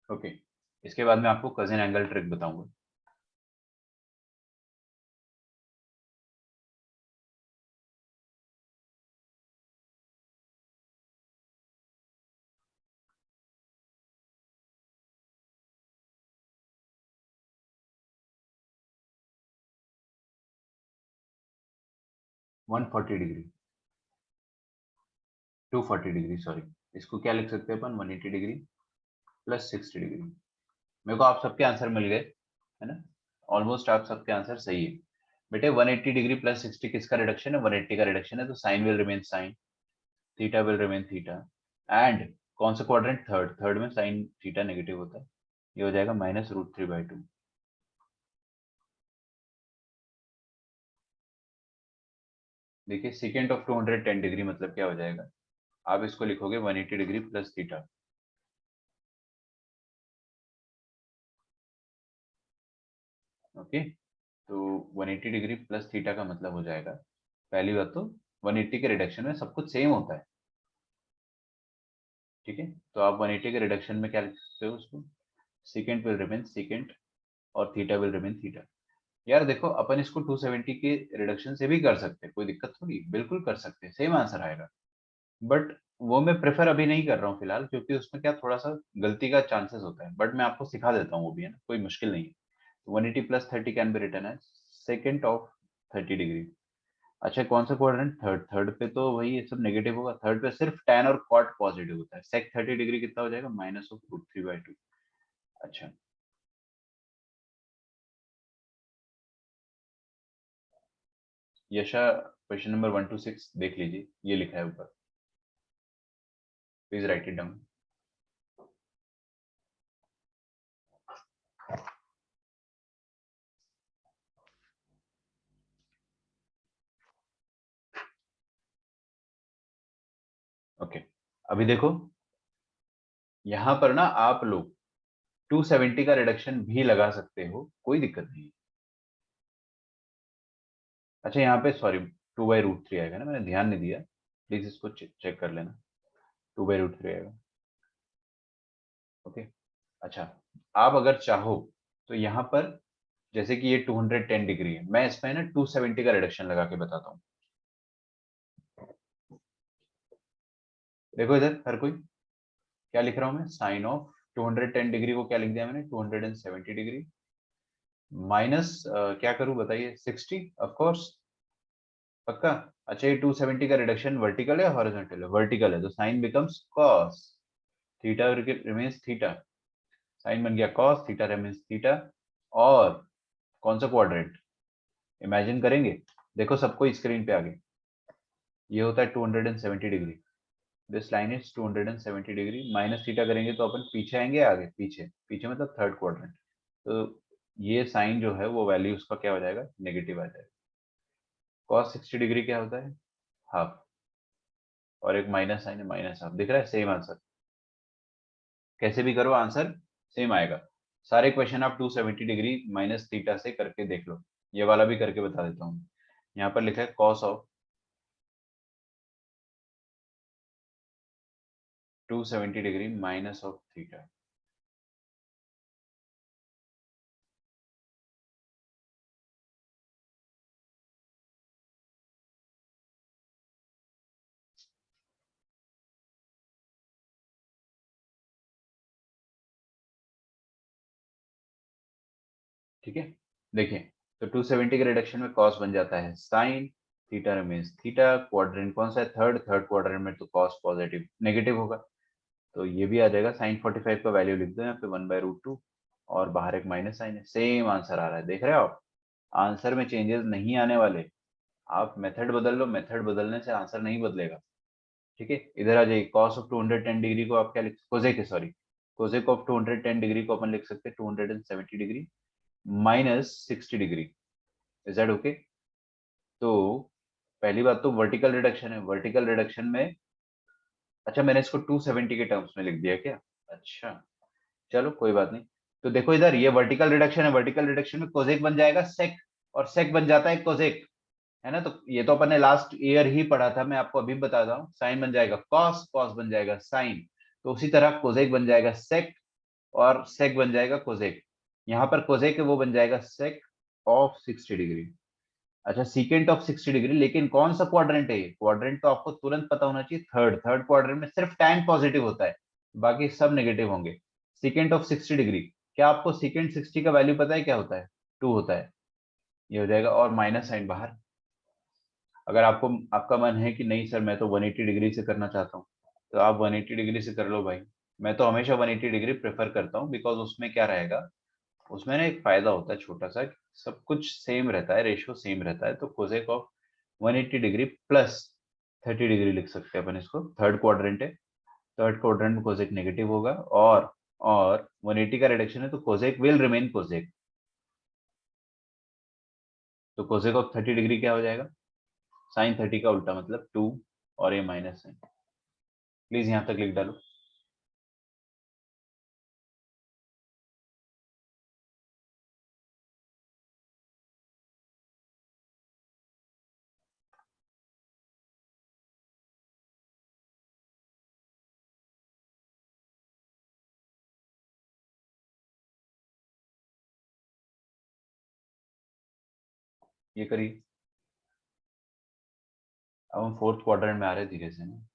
ओके, इसके बाद मैं आपको कजिन एंगल ट्रिक बताऊंगा। वन 140 डिग्री, 240 डिग्री, सॉरी, इसको क्या लिख सकते हैं अपन, 180 डिग्री प्लस 60 डिग्री। मेरे को आप सबके आंसर मिल गए, है ना, ऑलमोस्ट आप सबके आंसर सही है। बेटे 180 डिग्री प्लस 60 किसका रिडक्शन है, 180 का रिडक्शन है, तो sine will remain sine, theta will remain theta, and कौन सा क्वाड्रेंट, थर्ड, थर्ड में साइन थीटा नेगेटिव होता है, ये हो जाएगा -√3/2। देखिए सेकेंड ऑफ 210 डिग्री मतलब क्या हो जाएगा, आप इसको लिखोगे 180 डिग्री प्लस थीटा, ओके। तो 180 डिग्री प्लस थीटा का मतलब हो जाएगा, पहली बात तो 180 के रिडक्शन में सब कुछ सेम होता है, ठीक है, तो आप 180 के रिडक्शन में क्या लिख सकते हो उसको, सेकेंड विल रिमेन सेकेंड और थीटा विल रिमेन थीटा। यार देखो अपन इसको 270 के रिडक्शन से भी कर सकते हैं, कोई दिक्कत थोड़ी, बिल्कुल कर सकते हैं, सेम आंसर आएगा, बट वो मैं प्रेफर अभी नहीं कर रहा हूँ फिलहाल, क्योंकि उसमें क्या थोड़ा सा गलती का चांसेस होता है, बट मैं आपको सिखा देता हूँ, वो भी है ना, कोई मुश्किल नहीं है। 180 plus 30 can be written as second of 30 degree. अच्छा कौन सा क्वाड्रेंट, थर्ड, थर्ड पे तो वही ये सब नेगेटिव होगा, थर्ड पे सिर्फ tan और cot पॉजिटिव होता है, सेक 30 डिग्री कितना हो जाएगा, -√3/2। अच्छा, यशा क्वेश्चन नंबर 1 to 6 देख लीजिए, ये लिखा है ऊपर, please right it down. Okay, अभी देखो यहाँ पर ना आप लोग 270 का रिडक्शन भी लगा सकते हो, कोई दिक्कत नहीं है। अच्छा यहाँ पे सॉरी 2/√3 आएगा ना, मैंने ध्यान नहीं दिया, प्लीज इसको चेक कर लेना, 2/√3 आएगा, ओके। अच्छा, आप अगर चाहो तो यहाँ पर जैसे कि ये 210 डिग्री है, मैं इसमें ना 270 का रिडक्शन लगा के बताता हूँ। देखो इधर हर कोई, क्या लिख रहा हूँ मैं, साइन ऑफ 210 डिग्री को क्या लिख दिया मैंने, 270 डिग्री माइनस क्या करूँ बताइए, 60 ऑफ कोर्स, पक्का। अच्छा ये 270 का रिडक्शन वर्टिकल है हॉरिजॉन्टल है, वर्टिकल है, तो sine becomes cos, theta remains theta, sine बन गया कॉस, थीटा रिमेन्स थीटा, और कौन सा क्वाड्रेंट इमेजिन करेंगे, देखो सबको स्क्रीन पे आगे, ये होता है 270 degree, this line is 270 degree, minus theta करेंगे तो अपन पीछे आएंगे, आगे पीछे, पीछे मतलब थर्ड क्वाड्रेंट, तो ये साइन जो है वो वैल्यू उसका क्या हो जाएगा, नेगेटिव आ जाएगा। कॉस 60 डिग्री क्या होता है, हाफ, और एक माइनस साइन है, माइनस हाफ, दिख रहा है, सेम आंसर, कैसे भी करो आंसर सेम आएगा। सारे क्वेश्चन आप 270 डिग्री माइनस थीटा से करके देख लो, ये वाला भी करके बता देता हूँ। यहाँ पर लिखा है cos of 270 degree minus of theta, ठीक है। देखिए तो 270 के रिडक्शन में कॉस बन जाता है sine, theta remains theta, quadrant कौन सा है, थर्ड, थर्ड क्वाड्रेंट में तो कॉस पॉजिटिव नेगेटिव होगा, तो ये भी आ जाएगा, साइन 45 का वैल्यू लिख दो यहाँ पे 1/√2, और बाहर एक माइनस साइन है, सेम आंसर आ रहा है, देख रहे हो आप, आंसर में चेंजेस नहीं आने वाले, आप मेथड बदल लो, मेथड बदलने से आंसर नहीं बदलेगा, ठीक है। इधर आ जाइए, कॉस ऑफ 210 डिग्री को आप क्या लिख, cosec sorry, cosec of 210 degree को अपन लिख सकते हैं 270 degree minus 60 degree, is that okay. तो पहली बात तो वर्टिकल रिडक्शन है, वर्टिकल रिडक्शन में, अच्छा मैंने इसको 270 के टर्म्स में लिख दिया क्या, अच्छा चलो कोई बात नहीं। तो देखो इधर ये वर्टिकल रिडक्शन है, वर्टिकल रिडक्शन में कोसेक बन जाएगा सेक, और सेक बन जाता है कोसेक, है ना, तो ये तो अपन ने लास्ट ईयर ही पढ़ा था, मैं आपको अभी बता रहा हूँ, साइन बन जाएगा कॉस, कॉस बन जाएगा साइन, तो उसी तरह कोसेक बन जाएगा सेक, और सेक बन जाएगा कोसेक। यहाँ पर कोसेक है वो बन जाएगा सेक ऑफ 60 डिग्री। अच्छा सीकेंट ऑफ 60 डिग्री, लेकिन कौन सा क्वाड्रेंट है ये? क्वाड्रेंट तो आपको तुरंत पता होना चाहिए, थर्ड क्वाड्रेंट में सिर्फ tan पॉजिटिव होता है, बाकी सब नेगेटिव होंगे। सीकेंट ऑफ 60 डिग्री, क्या आपको सीकेंट 60 का वैल्यू पता है क्या होता है? 2 होता है। ये हो जाएगा और माइनस साइन बाहर। अगर आपको आपका मन है कि नहीं सर मैं तो 180 डिग्री से करना चाहता हूँ, तो आप 180 डिग्री से कर लो भाई। मैं तो हमेशा 180 डिग्री प्रेफर करता हूँ, बिकॉज उसमें क्या रहेगा, उसमें ना एक फायदा होता है छोटा सा, सब कुछ सेम रहता है, रेशियो सेम रहता है। तो cosec of 180 degree plus 30 degree लिख सकते हैं अपन इसको, थर्ड क्वाड्रेंट है, थर्ड क्वाड्रेंट में कोसेक नेगेटिव होगा, और 180 का रिडक्शन है तो कोसेक विल रिमेन कोसेक। तो कोसेक ऑफ 30 डिग्री क्या हो जाएगा? साइन 30 का उल्टा मतलब 2, और ये माइनस साइन। प्लीज यहां तक लिख डालो। ये करिए। अब हम फोर्थ क्वाड्रेंट में आ रहे हैं धीरे से ना।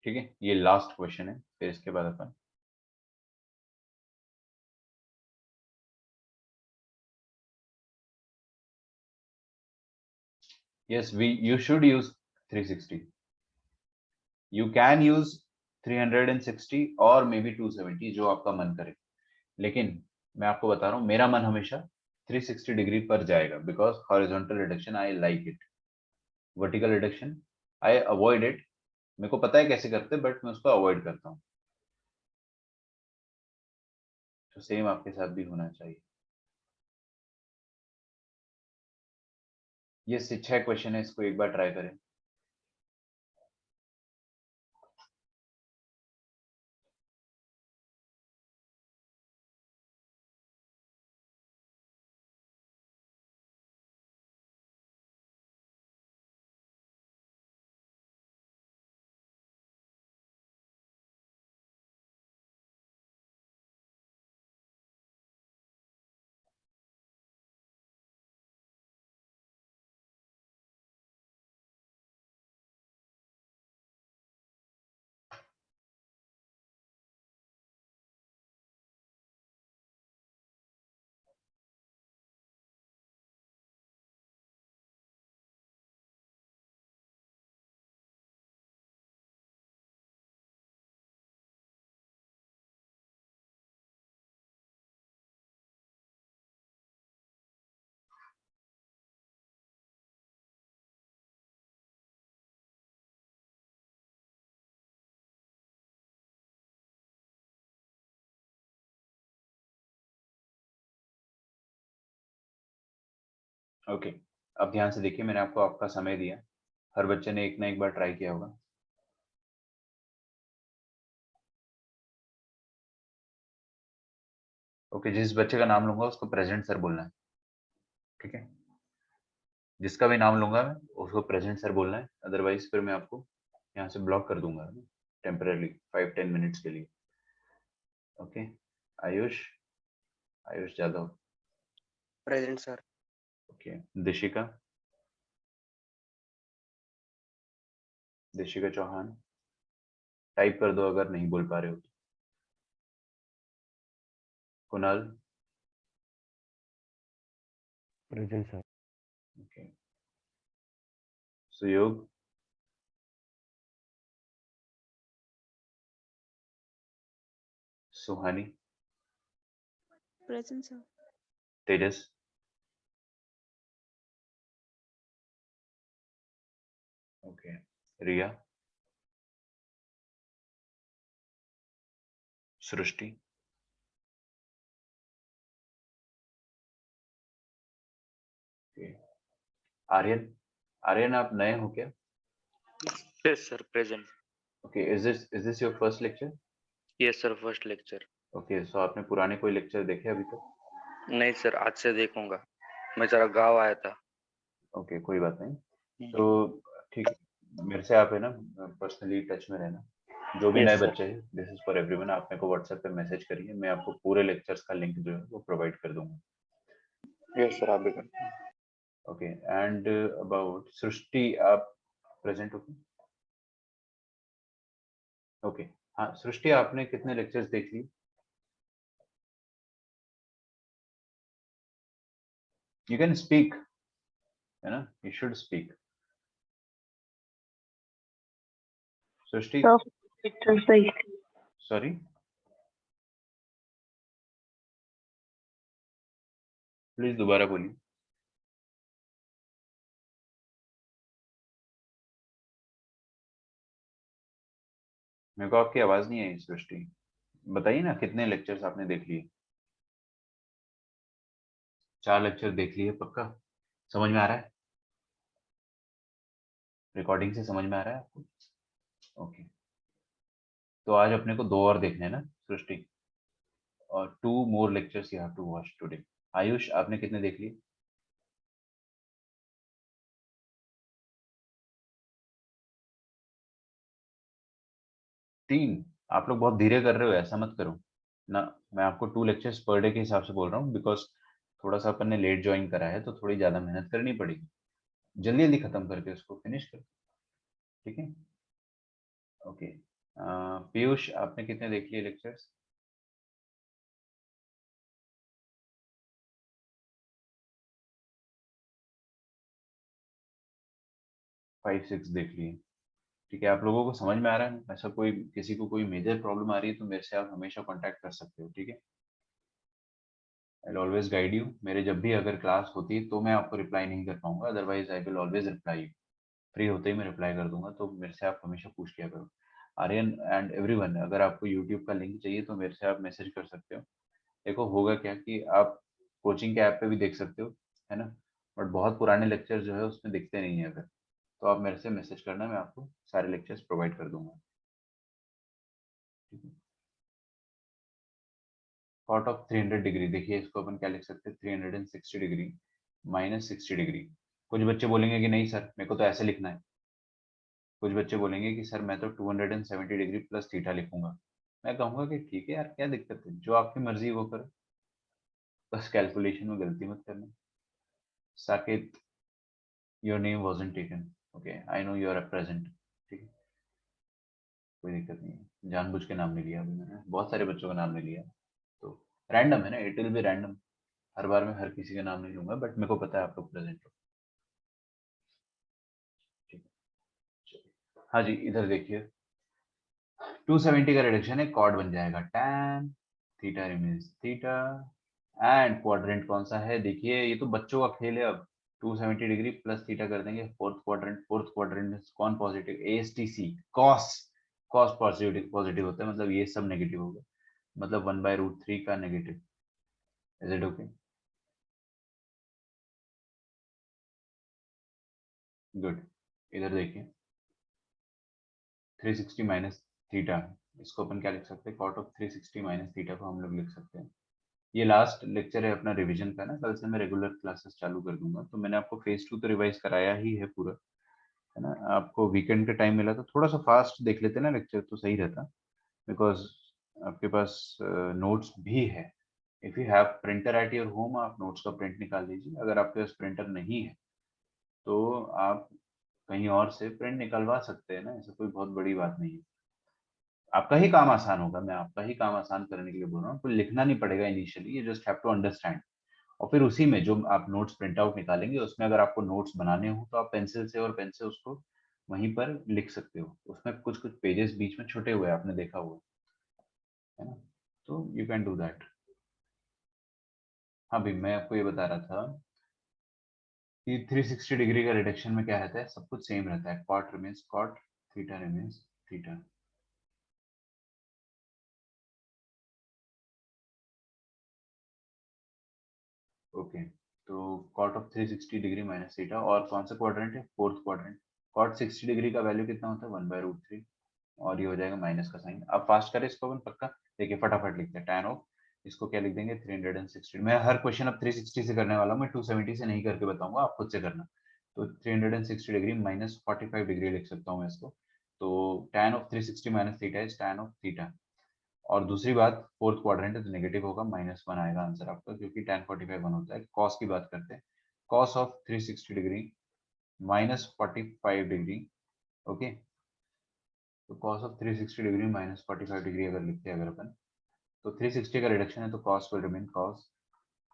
ठीक है, ये लास्ट क्वेश्चन है, फिर इसके बाद अपन yes we you should use 360, you can use 360 और मे बी 270 जो आपका मन करे, लेकिन मैं आपको बता रहा हूँ मेरा मन हमेशा 360 डिग्री पर जाएगा, because horizontal reduction I like it, vertical reduction I avoid it. मेरे को पता है कैसे करते, बट मैं उसको अवॉइड करता हूँ। तो सेम आपके साथ भी होना चाहिए। ये 6 क्वेश्चन है, इसको एक बार ट्राई करें। ओके, अब ध्यान से देखिए, मैंने आपको आपका समय दिया, हर बच्चे ने एक ना एक बार ट्राई किया होगा। ओके, जिस बच्चे का नाम लूंगा उसको प्रेजेंट सर बोलना है, ठीक है? जिसका भी नाम लूंगा मैं उसको प्रेजेंट सर बोलना है, अदरवाइज फिर मैं आपको यहाँ से ब्लॉक कर दूंगा टेम्पररी 5-10 मिनट्स के लिए। Okay, Ayush, Ayush Jadhav,
present sir.
Okay, Dishika, Dishika Chauhan, type कर दो अगर नहीं बोल पा रहे हो। Kunal,
present sir.
Okay, Suyog, Suhani,
present sir.
Tejas, okay, Riya, Srishti, okay, Aryan, Aryan आप नए हो क्या?
Yes, sir. Present.
Okay, is this your first lecture?
Yes, sir. First lecture.
Okay, so आपने पुराने कोई लेक्चर देखे अभी तक?
नहीं सर, आज से देखूंगा। मैं जरा गाँव आया था।
ओके, कोई बात नहीं। तो ठीक है, मेरे से आप है ना पर्सनली टच में रहना। जो भी
Yes,
नए
sir.
बच्चे हैं, दिस इज फॉर एवरीवन, आप मेरे को व्हाट्सएप पे मैसेज करिए, मैं आपको पूरे लेक्चर्स का लिंक जो है वो प्रोवाइड कर दूंगा।
Yes, sir. आप भी कर।
ओके, एंड अबाउट सृष्टि, आप प्रेजेंट हो? ओके, हाँ सृष्टि, आपने कितने लेक्चर्स देख लिए? यू कैन स्पीक, है ना, you should speak. Srishti, sorry, please दोबारा बोलिए। मेरे को आपकी आवाज नहीं आई सृष्टि, बताइए ना कितने लेक्चर्स आपने देख लिए? 4 लेक्चर देख लिए पक्का? समझ में आ रहा है? रिकॉर्डिंग से समझ में आ रहा है आपको? ओके, तो आज अपने को 2 और देखने हैं ना सृष्टि, और 2 more lectures you have to watch today. Ayush, आपने कितने देख लिए? 3? आप लोग बहुत धीरे कर रहे हो, ऐसा मत करो ना। मैं आपको 2 लेक्चर्स पर डे के हिसाब से बोल रहा हूँ, बिकॉज थोड़ा सा अपन ने लेट ज्वाइन करा है तो थोड़ी ज्यादा मेहनत करनी पड़ेगी। जल्दी जल्दी खत्म करके उसको फिनिश कर, ठीक है? ओके, पीयूष, आपने कितने देख लिए लेक्चर्स? फाइव सिक्स देख लिए, ठीक है। आप लोगों को समझ में आ रहा है? ऐसा कोई किसी को कोई मेजर प्रॉब्लम आ रही है तो मेरे से आप हमेशा कांटेक्ट कर सकते हो, ठीक है? I will always guide you. मेरे जब भी अगर क्लास होती है तो मैं आपको रिप्लाई नहीं कर पाऊंगा, otherwise I will always reply you. Free होते ही मैं रिप्लाई कर दूंगा, तो मेरे से आप हमेशा पूछ लिया करो। आर्यन एंड एवरीवन, अगर आपको यूट्यूब का लिंक चाहिए तो मेरे से आप मैसेज कर सकते हो। देखो होगा क्या कि आप कोचिंग के ऐप पे भी देख सकते हो, है ना, बट बहुत पुराने लेक्चर जो है उसमें दिखते नहीं है। अगर तो आप मेरे से मैसेज करना, मैं आपको सारे लेक्चर्स प्रोवाइड कर दूंगा, ठीक है? कॉट ऑफ 300 डिग्री, देखिए इसको अपन क्या लिख सकते हैं, 360 डिग्री माइनस 60 डिग्री। कुछ बच्चे बोलेंगे कि नहीं सर मेरे को तो ऐसे लिखना है, कुछ बच्चे बोलेंगे कि सर मैं तो 270 डिग्री प्लस थीटा लिखूंगा। मैं कहूंगा कि ठीक है यार, क्या दिक्कत है, जो आपकी मर्जी वो करो, बस कैलकुलेशन में गलती मत करना। Saket, your name wasn't taken, okay I know you are present, ठीक है, कोई दिक्कत नहीं है, जानबूझ के नाम नहीं लिया अभी मैंने, बहुत सारे बच्चों का नाम नहीं लिया, तो रैंडम है ना, इट विल बी रैंडम। हर बार मैं हर किसी का नाम नहीं लूंगा, बट मेरे को पता है आप लोग प्रेजेंट हो, ठीक है? चलिए। हाँ जी, इधर देखिए, 270 का रिडक्शन है, कॉर्ड बन जाएगा tan theta remains theta, and quadrant कौन सा है देखिए, ये तो बच्चों का खेल है। अब 270 डिग्री प्लस थीटा कर देंगे, फोर्थ क्वाड्रेंट में कौन positive, ASTC cos, cos positive positive होता है, मतलब ये सब नेगेटिव होगा, मतलब 1/√3 का negative. Is it okay? Good. इधर देखिए 360 माइनस थीटा, इसको अपन क्या लिख सकते हैं, कॉट ऑफ 360 माइनस थीटा को हम लोग लिख सकते हैं। ये लास्ट लेक्चर है अपना रिवीजन का ना, कल से मैं रेगुलर क्लासेस चालू कर दूंगा, तो मैंने आपको फेज 2 तो रिवाइज कराया ही है पूरा, है ना। आपको वीकेंड का टाइम मिला तो थोड़ा सा फास्ट देख लेते ना लेक्चर, तो सही रहता, बिकॉज आपके पास नोट्स भी है। If you have printer at your home, आप नोट्स का प्रिंट निकाल लीजिए, अगर आपके पास प्रिंटर नहीं है तो आप कहीं और से प्रिंट निकलवा सकते हैं ना, ऐसा कोई बहुत बड़ी बात नहीं है। आपका ही काम आसान होगा, मैं आपका ही काम आसान करने के लिए बोल रहा हूँ, कोई लिखना नहीं पड़ेगा इनिशियली, ये जस्ट हैव टू अंडरस्टैंड। और फिर उसी में जो आप नोट्स प्रिंट आउट निकालेंगे, उसमें अगर आपको नोट्स बनाने हो तो आप पेंसिल से और पेन से उसको वहीं पर लिख सकते हो, उसमें कुछ कुछ पेजेस बीच में छुटे हुए हैं, आपने देखा हुआ है ना, तो यू कैन डू दैट। हाँ भाई, मैं आपको ये बता रहा था कि 360 डिग्री का रिडक्शन में क्या रहता है, सब कुछ सेम रहता है, cot remains cot, theta remains theta. Okay, तो cot of 360 degree minus theta, और कौन सा क्वाड्रेंट है, फोर्थ क्वाड्रेंट। कॉट 60 डिग्री का वैल्यू कितना होता है, 1/√3, और ये हो जाएगा माइनस का साइन। अब फास्ट करें इसको अपन पक्का, देखिए फटाफट लिखते हैं, tan ऑफ, इसको क्या लिख देंगे 360। मैं हर क्वेश्चन अब 360 से करने वाला हूँ, मैं 270 से नहीं करके बताऊंगा, आप खुद से करना। तो 360 डिग्री माइनस 45 डिग्री लिख सकता हूँ मैं इसको। तो tan of 360 minus theta is tan of theta. और दूसरी बात, फोर्थ क्वाड्रेंट है तो नेगेटिव होगा, -1 आएगा आंसर आपका, क्योंकि tan 45 1 होता है। कॉस की बात करते हैं, cos of 360 degree minus 45 degree. Okay, तो cos of 360 degree minus 45 degree अगर लिखते हैं अगर अपन, तो 360 का रिडक्शन है तो cos will remain cos,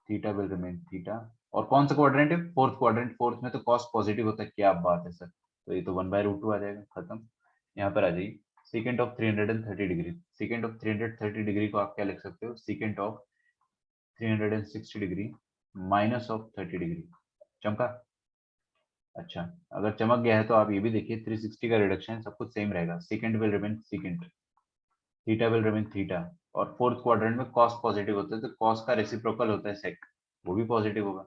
theta will remain theta. और कौन सा क्वाड्रेंट है, फोर्थ क्वाड्रेंट, फोर्थ में तो कॉस पॉजिटिव होता है, क्या बात है सर, तो ये तो 1/√2 आ जाएगा, खत्म। यहाँ पर आ जाइए, secant of 330 degree, secant of 330 degree को आप क्या लिख सकते हो, secant of 360 degree minus of 30 degree. चमका, अच्छा, अगर चमक गया है तो आप ये भी देखिए 360 का रिडक्शन सब कुछ सेम रहेगा, secant will remain secant, theta will remain theta. और फोर्थ क्वाड्रेंट में कॉस पॉजिटिव होता है तो कॉस का रेसिप्रोकल होता है सेक, वो भी पॉजिटिव होगा,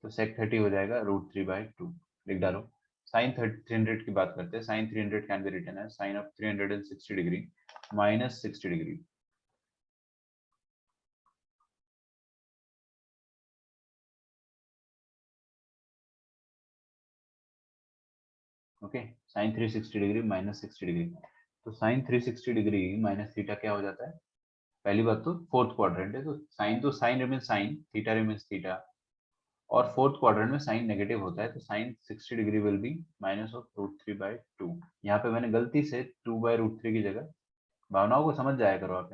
तो सेक 30 हो जाएगा √3/2, लिख डालो। साइन 300 की बात करते हैं, साइन 300 कैन बी रिटन है sine of 360 degree minus 60 degree. Okay, sine 360 degree minus 60 degree, तो साइन 360 डिग्री माइनस थीटा क्या हो जाता है, पहली बात तो फोर्थ क्वाड्रेंट है तो sine remain sine, theta remains theta. और फोर्थ क्वाड्रेंट में साइन नेगेटिव होता है तो sine 60 degree will be minus of √3/2। यहाँ पे मैंने गलती से 2/√3 की जगह, भावनाओं को समझ जाया करो आप,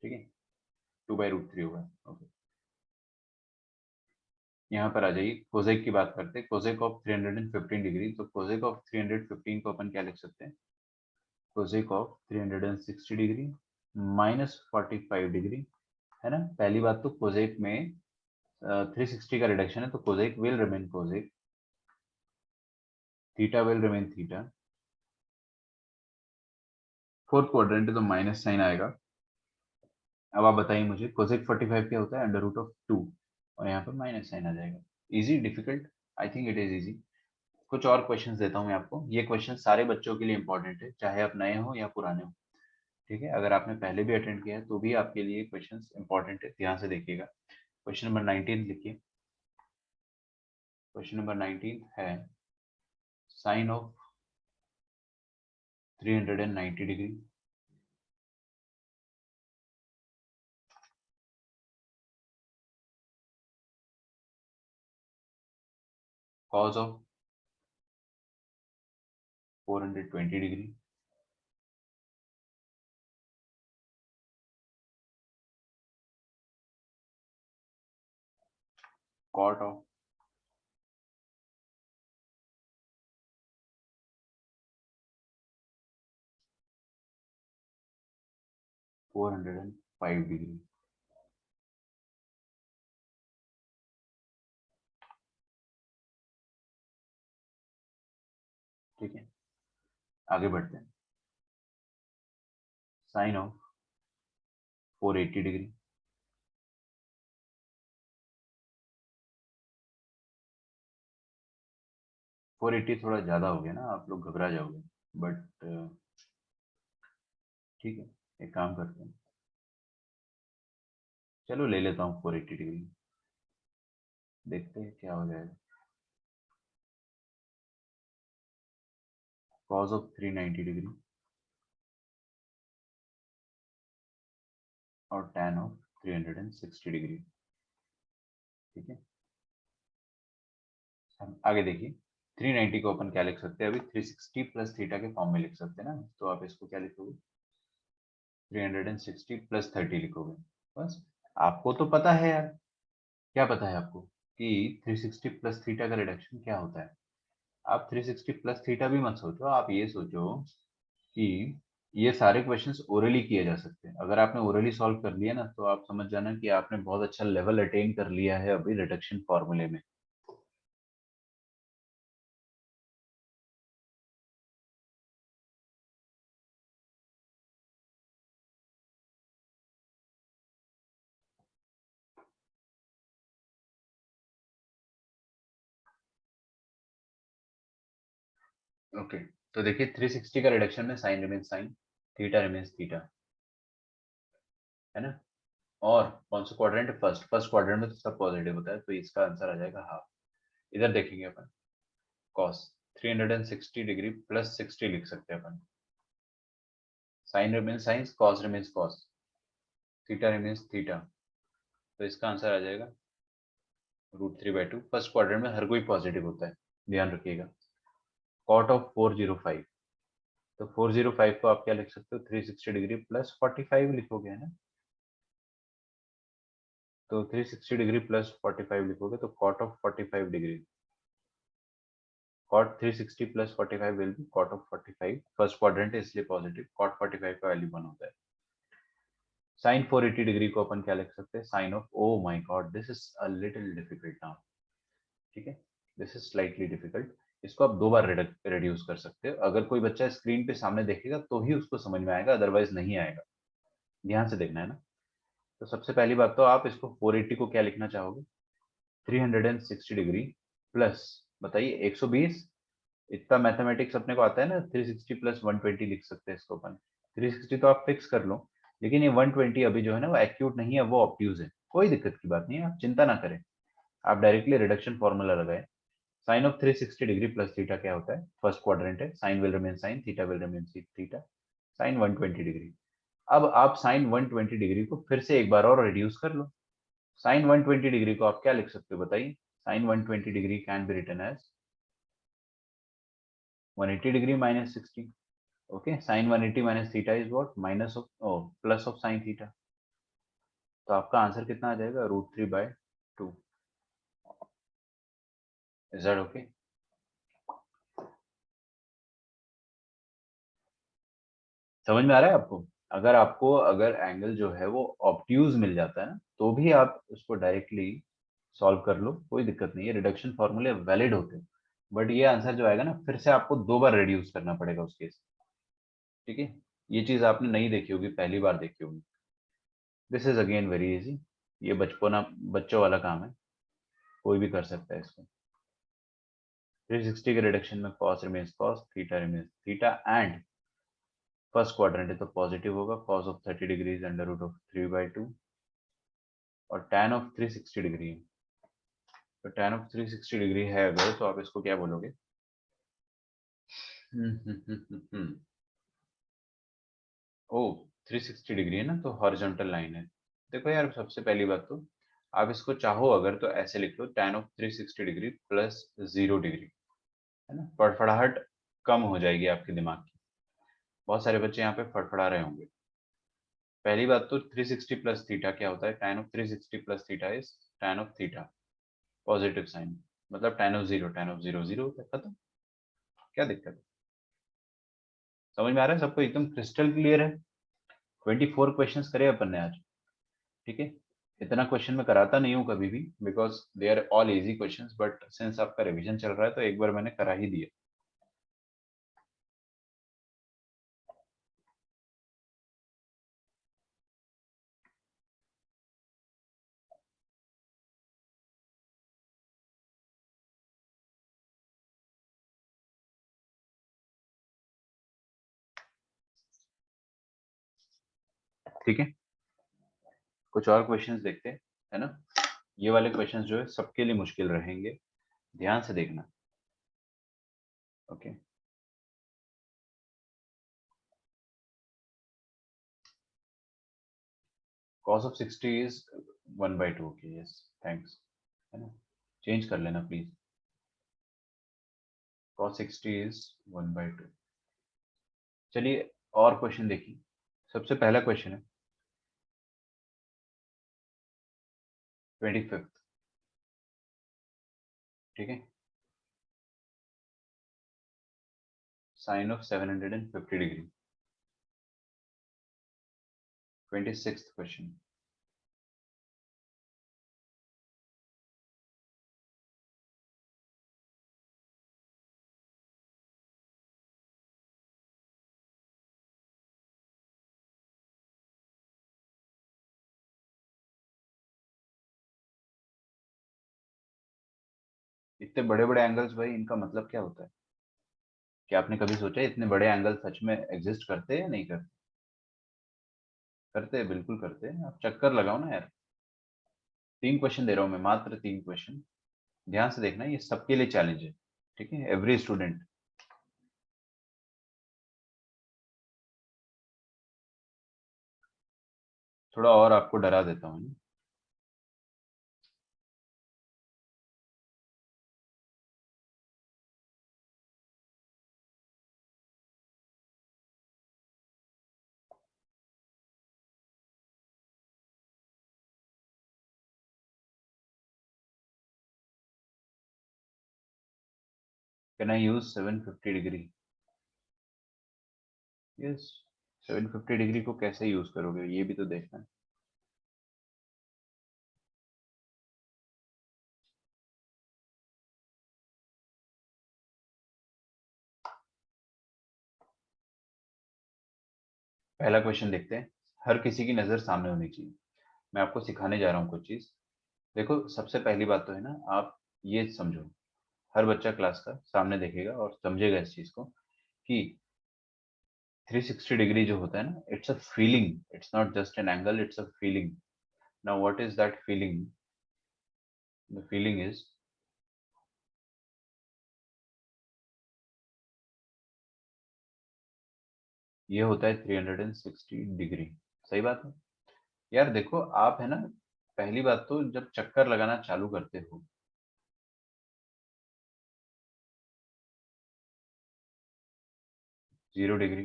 ठीक है, 2/√3 होगा। ओके, यहाँ पर आ जाइए, कोजेक की बात करते हैं, कोजेक ऑफ 315 डिग्री, तो कोजेक ऑफ 315 को अपन क्या लिख सकते हैं, Kozak of 360 degree minus 45 degree, है ना। पहली बात तो कोजेक में 360 का रिडक्शन है तो Kozak will remain Kozak, theta will remain theta. Fourth quadrant है तो माइनस साइन आएगा। अब आप बताइए मुझे कोसेक 45 क्या होता है, √2, और यहाँ पर माइनस साइन आ जाएगा। Easy, difficult, I think it is easy. कुछ और क्वेश्चंस देता हूँ मैं आपको, ये क्वेश्चन सारे बच्चों के लिए इंपॉर्टेंट है, चाहे आप नए हो या पुराने हो, ठीक है। अगर आपने पहले भी अटेंड किया है तो भी आपके लिए क्वेश्चंस इंपॉर्टेंट है, ध्यान से देखिएगा। क्वेश्चन नंबर 19 लिखिए, क्वेश्चन नंबर 19 है sine of 390 degree cos of 420 degree cot of 405 degree. ठीक है, आगे बढ़ते हैं, sine of 480 degree, four eighty थोड़ा ज्यादा हो गया ना, आप लोग घबरा जाओगे, बट ठीक है, एक काम करते हैं, चलो ले लेता हूँ 480 डिग्री, देखते हैं क्या हो जाएगा। कॉज ऑफ 390 डिग्री और tan ऑफ 360 डिग्री, ठीक है। हम आगे देखिए, 390 को अपन क्या लिख सकते हैं, अभी 360 प्लस थीटा के फॉर्म में लिख सकते हैं ना, तो आप इसको क्या लिखोगे, 360 प्लस 30 लिखोगे, बस। आपको तो पता है यार, क्या पता है आपको कि 360 प्लस थीटा का रिडक्शन क्या होता है। आप 360 प्लस थीटा भी मत सोचो, आप ये सोचो कि ये सारे क्वेश्चंस ओरली किए जा सकते हैं। अगर आपने ओरली सॉल्व कर लिया ना तो आप समझ जाना कि आपने बहुत अच्छा लेवल अटेन कर लिया है अभी रिडक्शन फॉर्मूले में। ओके तो देखिए 360 का रिडक्शन में sine remains sine, theta remains theta, है ना। और कौन सा क्वाड्रेंट है? फर्स्ट। फर्स्ट क्वाड्रेंट में तो सब पॉजिटिव होता है, तो इसका आंसर आ जाएगा हाफ। इधर देखेंगे अपन, कॉस 360 डिग्री प्लस 60 लिख सकते हैं अपन। Sine remains sine, cos remains cos, theta remains theta, तो इसका आंसर आ जाएगा √3/2। फर्स्ट क्वाड्रेंट में हर कोई पॉजिटिव होता है, ध्यान रखिएगा। कॉट ऑफ 405, तो 405 को आप क्या लिख सकते हो? 360 डिग्री प्लस 45 लिखोगे, है ना। तो 360 डिग्री प्लस 45 लिखोगे तो cot of 45 degree, cot 360 plus 45 will be cot of 45। First quadrant है इसलिए पॉजिटिव, कॉट 45 का वैल्यू 1 होता है। साइन 480 डिग्री को अपन क्या लिख सकते हैं? Sine of, oh my God this is a little difficult now, ठीक है, दिस इज स्लाइटली डिफिकल्ट। इसको आप 2 बार रिड्यूस कर सकते हो। अगर कोई बच्चा स्क्रीन पे सामने देखेगा तो ही उसको समझ में आएगा, अदरवाइज नहीं आएगा। ध्यान से देखना है ना। तो सबसे पहली बात तो आप इसको 480 को क्या लिखना चाहोगे? 360 डिग्री प्लस, बताइए 120। इतना मैथमेटिक्स अपने को आता है ना, 360 प्लस 120 लिख सकते हैं इसको अपन। 360 तो आप फिक्स कर लो, लेकिन ये 120 अभी जो है ना वो एक्यूट नहीं है, वो ऑब्ट्यूज है। कोई दिक्कत की बात नहीं है, आप चिंता ना करें, आप डायरेक्टली रिडक्शन फॉर्मूला लगाए। Sine of 360 degree plus theta क्या होता है? फर्स्ट क्वाड्रेंट है, sine will remain sine, theta will remain theta, sine 120 degree. अब आप साइन 120 डिग्री को फिर से एक बार और रिड्यूस कर लो। साइन 120 डिग्री को आप क्या लिख सकते हो बताइए? Sine 120 degree can be written as 180 degree minus 60। Okay, sine 180 minus theta is what? Minus of, plus of sine theta. तो आपका आंसर कितना आ जाएगा? √3/2। Is that okay? समझ में आ रहा है आपको? अगर एंगल जो है वो ऑब्ट्यूज मिल जाता है ना, तो भी आप उसको डायरेक्टली सॉल्व कर लो, कोई दिक्कत नहीं है, रिडक्शन फॉर्मूले वैलिड होते हैं। बट ये आंसर जो आएगा ना, फिर से आपको 2 बार रिड्यूस करना पड़ेगा उस केस, ठीक है। ये चीज आपने नहीं देखी होगी, पहली बार देखी होगी। This is again very easy, ये बचपना बच्चों वाला काम है, कोई भी कर सकता है इसको। 360 के रिडक्शन में cos remains cos, theta remains theta, and first quadrant है तो पॉजिटिव होगा, कॉस ऑफ 30 डिग्री इज √3/2, और tan ऑफ 360 डिग्री है, तो tan ऑफ 360 डिग्री है अगर, तो आप इसको क्या बोलोगे? ओ 360 डिग्री है ना, तो हॉरिजॉन्टल लाइन है। देखो यार, सबसे पहली बात तो आप इसको चाहो अगर तो ऐसे लिख लो, tan of 360 degree plus 0 degree, है ना। फड़फड़ाहट कम हो जाएगी आपके दिमाग की। बहुत सारे बच्चे यहाँ पे फड़फड़ा रहे होंगे। पहली बात तो 360 प्लस थीटा क्या होता है? tan of 360 plus theta is tan of theta, positive sine, मतलब tan ऑफ 0 0 होता है, खत्म। क्या दिक्कत है? समझ में आ रहा है सबको? एकदम क्रिस्टल क्लियर है। 24 क्वेश्चंस करे अपन ने आज, ठीक है। इतना क्वेश्चन मैं कराता नहीं हूँ कभी भी, because they are all easy questions, but since आपका रिवीजन चल रहा है तो एक बार मैंने करा ही दिया। ठीक है, कुछ और क्वेश्चंस देखते हैं, है ना। ये वाले क्वेश्चंस जो है सबके लिए मुश्किल रहेंगे, ध्यान से देखना। Okay, cos of 60 is 1/2। Okay, yes, thanks, है ना। चेंज कर लेना प्लीज, cos 60 is 1/2। चलिए और क्वेश्चन देखिए। सबसे पहला क्वेश्चन है 25th, ठीक है। Sine of 750 degree. 26th question, इतने बड़े बड़े एंगल्स भाई, इनका मतलब क्या होता है? क्या आपने कभी सोचा इतने बड़े एंगल सच में एग्जिस्ट करते हैं या नहीं करते? करते हैं, बिल्कुल करते हैं। आप चक्कर लगाओ ना यार। 3 क्वेश्चन दे रहा हूं मैं, मात्र 3 क्वेश्चन। ध्यान से देखना, ये सबके लिए चैलेंज है, ठीक है, एवरी स्टूडेंट। थोड़ा और आपको डरा देता हूँ। Can I use 750 degree? Yes. 750 degree को कैसे यूज करोगे, ये भी तो देखना है। पहला क्वेश्चन देखते हैं। हर किसी की नजर सामने होनी चाहिए। मैं आपको सिखाने जा रहा हूँ कुछ चीज। देखो, सबसे पहली बात तो है ना, आप ये समझो, हर बच्चा क्लास का सामने देखेगा और समझेगा इस चीज को कि 360 डिग्री जो होता है ना, it's a feeling, it's not just an angle, it's a feeling. Now what is that feeling? The feeling is, ये होता है 360 डिग्री। सही बात है यार। देखो आप है ना, पहली बात तो जब चक्कर लगाना चालू करते हो, जीरो डिग्री,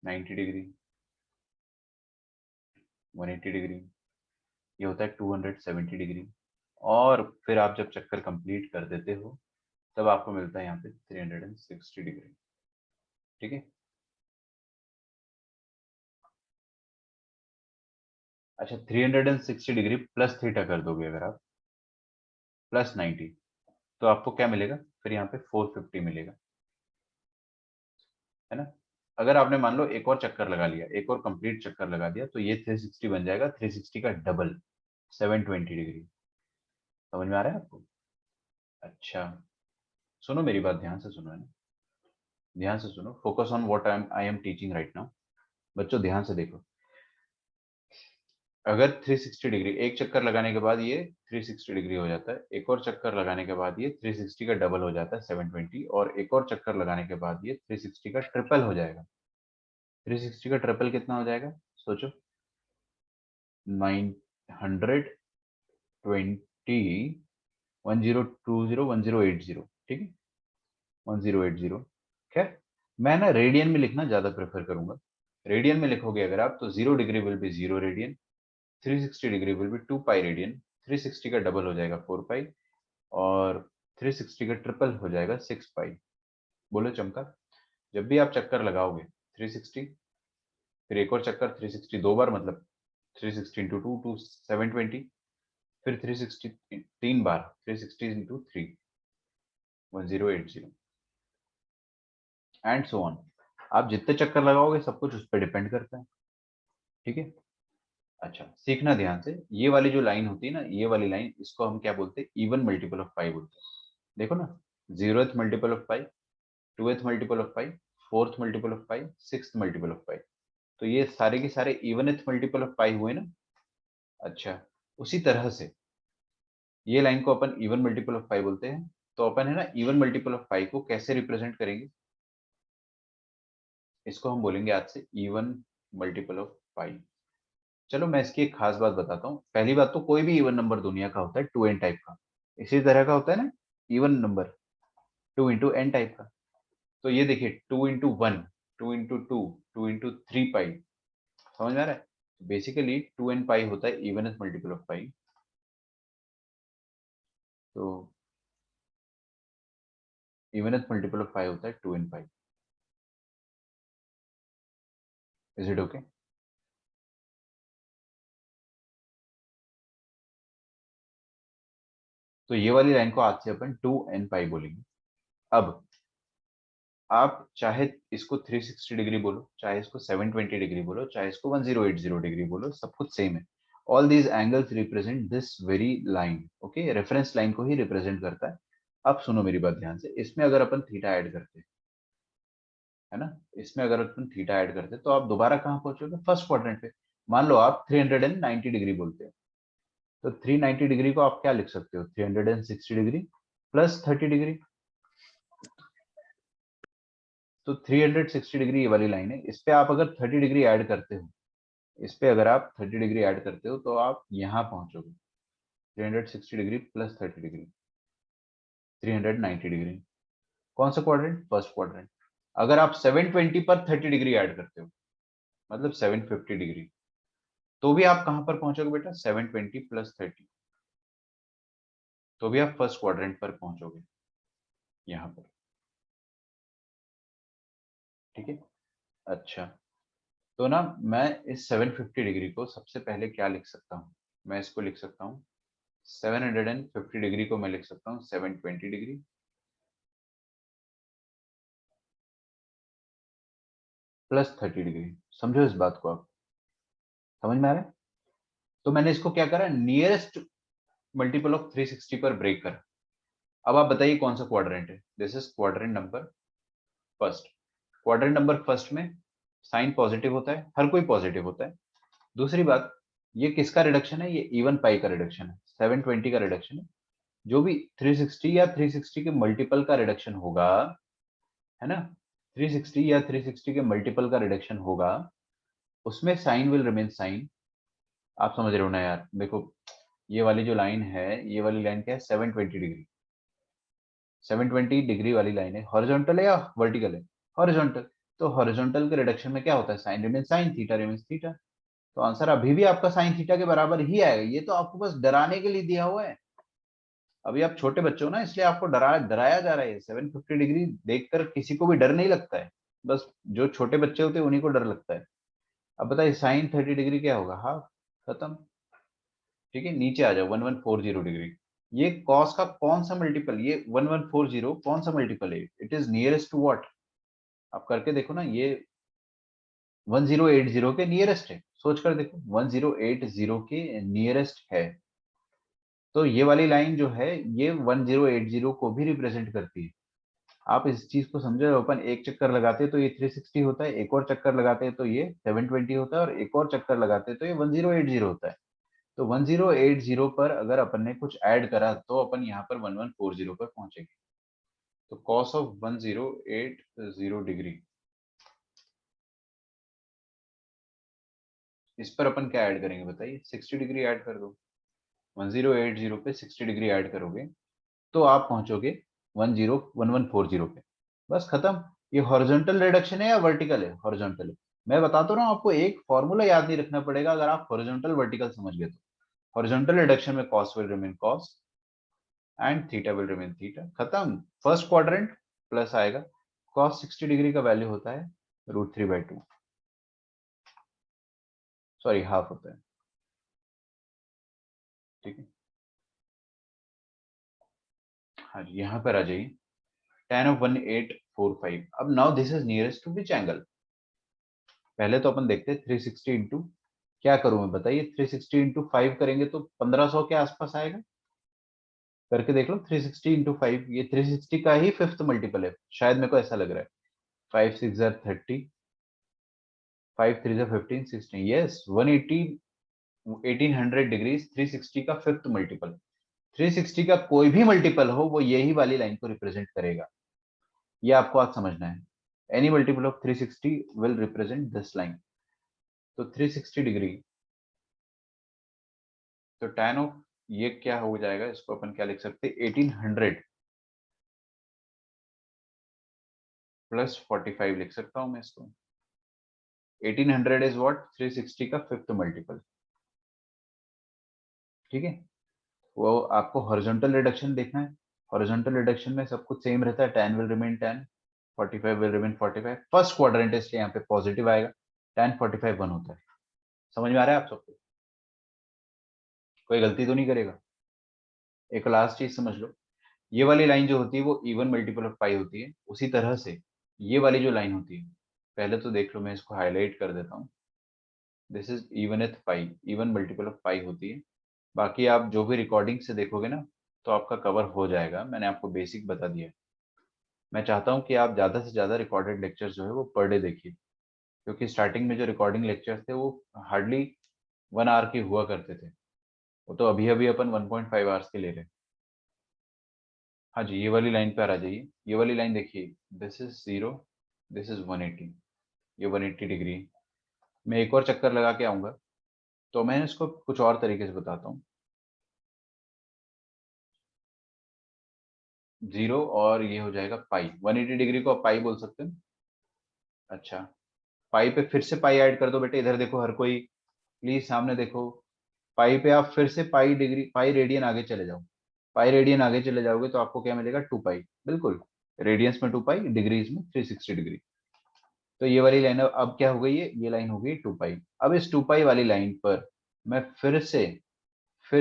90 डिग्री, 180 डिग्री, ये होता है 270 डिग्री। और फिर आप जब चक्कर कंप्लीट कर देते हो, तब आपको मिलता है यहाँ पे 360 डिग्री। ठीक है। अच्छा, 360 डिग्री प्लस थीटा कर दोगे अगर आप, प्लस 90, तो आपको क्या मिलेगा? फिर यहाँ पे 450 मिलेगा, है ना। अगर आपने मान लो एक और चक्कर लगा लिया, एक और कंप्लीट चक्कर लगा दिया, तो ये 360 बन जाएगा, 360 का डबल, 720 डिग्री। समझ में आ रहा है आपको? अच्छा, सुनो मेरी बात, ध्यान से सुनो, है ना, ध्यान से सुनो। Focus on what I am teaching right now. बच्चों ध्यान से देखो, अगर 360 डिग्री, एक चक्कर लगाने के बाद ये 360 डिग्री हो जाता है, एक और चक्कर लगाने के बाद ये 360 का डबल हो जाता है 720, और एक और चक्कर लगाने के बाद ये 360 का ट्रिपल हो जाएगा। 360 का ट्रिपल कितना हो जाएगा, सोचो। 920, 1020, 1080, ठीक है, 1080। खैर, मैं ना रेडियन में लिखना ज्यादा प्रेफर करूंगा। रेडियन में लिखोगे अगर आप, तो 0 degree will B 0 radian, 360 degree will B 2 pi radian, 360 का डबल हो जाएगा 4 पाई, और 360 का ट्रिपल हो जाएगा 6 पाई। बोलो चमका। जब भी आप चक्कर लगाओगे 360, फिर एक और चक्कर 360 दो बार, मतलब 360 इंटू टू 720, फिर 360 तीन बार, 360 इंटू 3, 1080, एंड सो ऑन। आप जितने चक्कर लगाओगे सब कुछ उस पर डिपेंड करता है। ठीक है। अच्छा, सीखना ध्यान से, ये वाली जो लाइन होती है ना, ये वाली लाइन, इसको हम क्या बोलते हैं? इवन मल्टीपल ऑफ पाई बोलते हैं। देखो ना, 0th multiple of pi, 2th multiple of pi, 4th multiple of pi, 6th multiple of pi, तो ये सारे के सारे इवनथ मल्टीपल ऑफ पाई हुए ना। अच्छा, उसी तरह से ये लाइन को अपन इवन मल्टीपल ऑफ पाई बोलते हैं। तो अपन है ना, इवन मल्टीपल ऑफ पाई को कैसे रिप्रेजेंट करेंगे? इसको हम बोलेंगे आज से इवन मल्टीपल ऑफ पाई। चलो मैं इसकी एक खास बात बताता हूँ। पहली बात तो, कोई भी इवन नंबर दुनिया का होता है 2n टाइप का, इसी तरह का होता है ना even number, 2 into n type का। तो ये देखिए, 2 into 1, 2 into 2, 2 into 3 पाई। समझ में आ रहा है? बेसिकली 2n पाई होता है इवनेस्ट मल्टीपल ऑफ पाई। तो इवनेस्ट मल्टीपल ऑफ पाई होता है 2n pi. Is it okay? तो ये वाली लाइन को आज से अपन 2n पाई बोलेंगे। अब आप चाहे इसको 360 डिग्री बोलो, चाहे इसको 720 डिग्री बोलो, चाहे इसको 1080 डिग्री बोलो, सब कुछ सेम है। All these angles represent this very line. Okay, reference line को ही रिप्रेजेंट करता है। अब सुनो मेरी बात ध्यान से, इसमें अगर अपन थीटा ऐड करते, है ना, इसमें अगर अपन थीटा ऐड करते तो आप दोबारा कहाँ पहुंचोगे, फर्स्ट क्वाड्रेंट पे। मान लो आप 390 डिग्री बोलते हैं, तो 390 डिग्री को आप क्या लिख सकते हो, 360 डिग्री प्लस 30 डिग्री। तो 360 डिग्री ये वाली लाइन है, इस पे आप अगर 30 डिग्री ऐड करते हो, इस पे अगर आप 30 डिग्री ऐड करते हो तो आप यहाँ पहुंचोगे, 360 डिग्री प्लस 30 डिग्री, 390 डिग्री। कौन सा क्वाड्रेंट, फर्स्ट क्वाड्रेंट। अगर आप 720 पर 30 डिग्री ऐड करते हो, मतलब 750 डिग्री, तो भी आप कहां पर पहुंचोगे बेटा, 720 प्लस 30, तो भी आप फर्स्ट क्वाड्रेंट पर पहुंचोगे यहां पर। ठीक है, अच्छा, तो ना मैं इस 750 डिग्री को सबसे पहले क्या लिख सकता हूं, मैं इसको लिख सकता हूं 750 डिग्री को मैं लिख सकता हूं 720 डिग्री प्लस 30 डिग्री। समझो इस बात को, आप समझ में आ रहा है। तो मैंने इसको क्या करा, नियरेस्ट मल्टीपल ऑफ 360 पर ब्रेक करा। अब आप बताइए कौन सा क्वाड्रेंट है, this is quadrant number first. Quadrant number first में साइन पॉजिटिव होता है, हर कोई पॉजिटिव होता है। दूसरी बात, ये किसका रिडक्शन है, ये इवन पाई का रिडक्शन है, 720 का रिडक्शन है। जो भी 360 या 360 के मल्टीपल का रिडक्शन होगा, है ना, 360 या 360 के मल्टीपल का रिडक्शन होगा, उसमें साइन विल रिमेन साइन। आप समझ रहे हो ना यार, देखो ये वाली जो लाइन है, ये वाली लाइन क्या है, 720 डिग्री, 720 डिग्री वाली लाइन है, हॉरिजॉन्टल है या वर्टिकल है, हॉरिजॉन्टल। तो हॉरिजॉन्टल के रिडक्शन में क्या होता है, sine remain sine, theta remain theta. तो आंसर अभी भी आपका साइन थीटा के बराबर ही आएगा। ये तो आपको बस डराने के लिए दिया हुआ है, अभी आप छोटे बच्चे हो ना, इसलिए आपको डराया जा रहा है। 750 डिग्री देखकर किसी को भी डर नहीं लगता है, बस जो छोटे बच्चे होते हैं उन्हीं को डर लगता है। अब बताइए साइन 30 डिग्री क्या होगा, हाफ, खत्म। ठीक है, नीचे आ जाओ, 1140 डिग्री। ये कॉस का कौन सा मल्टीपल, ये 1140 कौन सा मल्टीपल है, it is nearest to what. आप करके देखो ना, ये 1080 के नियरेस्ट है, सोच कर देखो 1080 के नियरेस्ट है। तो ये वाली लाइन जो है, ये 1080 को भी रिप्रेजेंट करती है। आप इस चीज को समझो, अपन एक चक्कर लगाते हैं तो ये 360 होता है, एक और चक्कर लगाते हैं तो ये 720 होता है, और एक और चक्कर लगाते हैं तो ये 1080 होता है। तो 1080 पर अगर अपन ने कुछ ऐड करा तो अपन यहाँ पर 1140 पर पहुंचेंगे। तो कॉस ऑफ 1080 डिग्री, इस पर अपन क्या ऐड करेंगे बताइए, 60 डिग्री ऐड कर दो। 1080 पे 60 डिग्री ऐड करोगे तो आप पहुंचोगे 1140 पे। बस खत्म। ये हॉरिजॉन्टल रिडक्शन है या वर्टिकल है, हॉरिजॉन्टल है। मैं बताता रहा हूँ आपको, एक फॉर्मूला याद नहीं रखना पड़ेगा अगर आप हॉरिजॉन्टल वर्टिकल समझ गए तो। हॉरिजॉन्टल रिडक्शन में cos will remain cos and theta will remain theta, खत्म। फर्स्ट क्वाड्रेंट प्लस आएगा, कॉस 60 डिग्री का वैल्यू होता है √3/2, सॉरी हाफ होता है। ठीक है, हाँ जी, यहाँ पर आ जाइए, tan of 1845। अब now this is nearest to which angle. पहले तो अपन देखते हैं 360 इंटू, क्या करूं मैं बताइए, 360 इंटू 5 करेंगे तो 1500 के आसपास आएगा। करके देख लो, 360 इंटू 5, ये 360 का ही फिफ्थ मल्टीपल है शायद, मेरे को ऐसा लग रहा है। 5 6 30, 5 3 15 16, यस 180, 1800 डिग्रीज 360 का फिफ्थ मल्टीपल। 360 का कोई भी मल्टीपल हो वो यही वाली लाइन को रिप्रेजेंट करेगा, ये आपको आज समझना है। Any multiple of 360 will represent this line. तो 360 डिग्री, तो tan ऑफ ये क्या हो जाएगा, इसको अपन क्या लिख सकते हैं, 1800 प्लस 45 लिख सकता हूं मैं इसको। 1800 इज व्हाट, 360 का फिफ्थ मल्टीपल। ठीक है, वो आपको हॉरिजॉन्टल रिडक्शन देखना है। हॉरिजॉन्टल रिडक्शन में सब कुछ सेम रहता है, tan will remain tan, 45 will remain 45। First quadrant है इसलिए यहाँ पे पॉजिटिव आएगा, tan 45 1 होता है। समझ में आ रहा है आप सबको, कोई गलती तो नहीं करेगा। एक लास्ट चीज समझ लो, ये वाली लाइन जो होती है वो इवन मल्टीपल ऑफ पाई होती है, उसी तरह से ये वाली जो लाइन होती है, पहले तो देख लो, मैं इसको हाईलाइट कर देता हूँ, दिस इज इवन एथ पाई, इवन मल्टीपल ऑफ पाई होती है। बाकी आप जो भी रिकॉर्डिंग से देखोगे ना, तो आपका कवर हो जाएगा। मैंने आपको बेसिक बता दिया। मैं चाहता हूँ कि आप ज़्यादा से ज़्यादा रिकॉर्डेड लेक्चर जो है वो पर डे देखिए, क्योंकि स्टार्टिंग में जो रिकॉर्डिंग लेक्चर थे वो हार्डली 1 आवर के हुआ करते थे। वो तो अभी अभी अपन 1.5 आवर्स के ले रहे हैं। हाँ जी, ये वाली लाइन पर आ जाइए। ये वाली लाइन देखिए, दिस इज 0, दिस इज 180, ये 180 डिग्री। मैं एक और चक्कर लगा के आऊंगा, तो मैं इसको कुछ और तरीके से बताता हूँ। 0 और ये हो जाएगा पाई। 180 डिग्री को आप पाई बोल सकते हैं। अच्छा, पाई पे फिर से पाई ऐड कर दो बेटे। इधर देखो हर कोई, प्लीज सामने देखो। पाई पे आप फिर से पाई डिग्री, पाई रेडियन आगे चले जाओ। पाई रेडियन आगे चले जाओगे तो आपको क्या मिलेगा? 2 पाई। बिल्कुल, रेडियंस में 2 पाई, डिग्रीज में 360 डिग्री। तो ये वाली लाइन अब क्या हो गई है? ये लाइन हो गई 2 पाई। अब इस 2 पाई वाली लाइन पर मैं फिर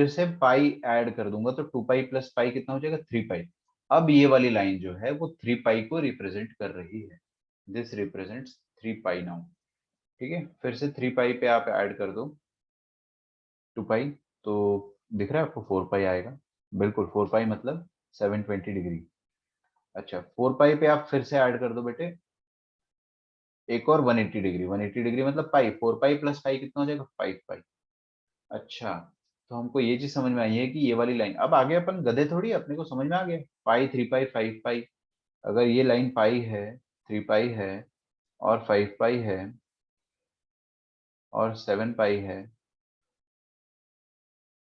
से पाई ऐड कर दूंगा, तो 2 पाई प्लस पाई कितना हो जाएगा? 3 पाई। अब ये वाली लाइन जो है वो 3 पाई को रिप्रेजेंट कर रही है। This represents 3 pi now. ठीक है, फिर से 3 पाई पे आप ऐड कर दो 2 पाई, तो दिख रहा है आपको 4 पाई आएगा। बिल्कुल, 4 पाई मतलब 720 डिग्री। अच्छा, 4 पाई पे आप फिर से ऐड कर दो बेटे एक और 180 डिग्री। 180 डिग्री मतलब पाई, 4 पाई प्लस पाई कितना हो जाएगा? 5 पाई। अच्छा, तो हमको ये चीज समझ में आई है कि ये वाली लाइन, अब आगे अपन गधे थोड़ी, अपने को समझ में आ गया। पाई, 3 पाई, 5 पाई। अगर ये लाइन पाई है, 3 पाई है और 5 पाई है और 7 पाई है,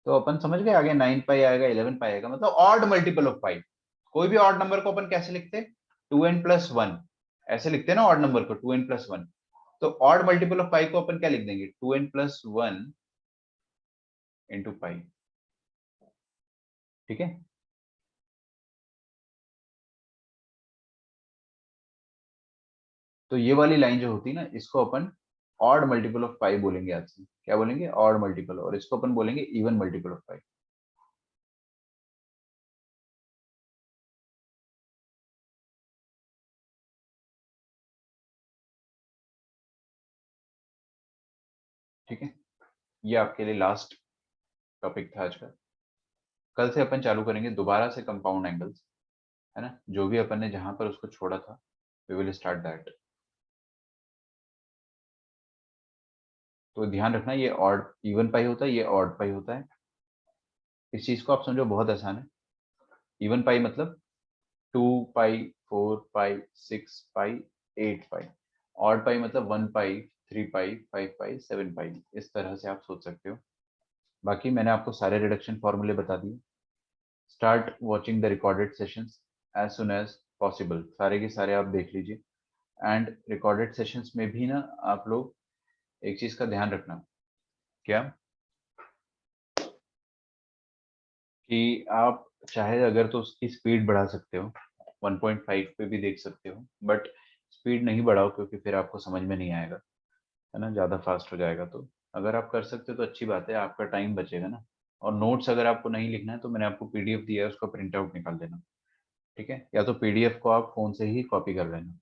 तो अपन समझ गए। आगे 9 पाई आएगा, 11 पाई आएगा, मतलब ऑड मल्टीपल ऑफ पाई। कोई भी ऑड नंबर को अपन कैसे लिखते हैं? 2n+1 ऐसे लिखते हैं ना ऑड नंबर को, 2n+1। तो ऑड मल्टीपल ऑफ पाई को अपन क्या लिख देंगे? 2n+1 into pi. ठीक है, तो ये वाली लाइन जो होती है ना, इसको अपन ऑड मल्टीपल ऑफ पाई बोलेंगे। आज से क्या बोलेंगे? Odd multiple. और इसको अपन बोलेंगे इवन मल्टीपल ऑफ पाई। ठीक है, ये आपके लिए लास्ट टॉपिक था आज का। कल से अपन चालू करेंगे दोबारा से कंपाउंड एंगल्स, है ना? जो भी अपन ने जहां पर उसको छोड़ा था, वी विल स्टार्ट दैट। तो ध्यान रखना, ये ऑड इवन पाई होता है, ये ऑड पाई होता है। इस चीज को आप समझो, बहुत आसान है। इवन पाई मतलब 2 पाई, 4 पाई, 6 पाई, 8 पाई। ऑड पाई मतलब 1 पाई, 3 पाई, 5 पाई, 7 पाई। इस तरह से आप सोच सकते हो। बाकी मैंने आपको सारे रिडक्शन फॉर्मूले बता दिए। Start watching the recorded sessions as soon as possible. सारे के सारे आप देख लीजिए। एंड रिकॉर्डेड सेशंस में भी ना आप लोग एक चीज का ध्यान रखना। क्या? कि आप चाहे अगर तो उसकी स्पीड बढ़ा सकते हो, 1.5 पे भी देख सकते हो, बट स्पीड नहीं बढ़ाओ, क्योंकि फिर आपको समझ में नहीं आएगा, है ना? ज़्यादा फास्ट हो जाएगा। तो अगर आप कर सकते हो तो अच्छी बात है, आपका टाइम बचेगा ना। और नोट्स अगर आपको नहीं लिखना है तो मैंने आपको पीडीएफ दिया है, उसका प्रिंट आउट निकाल देना। ठीक है, या तो पीडीएफ को आप फोन से ही कॉपी कर लेना।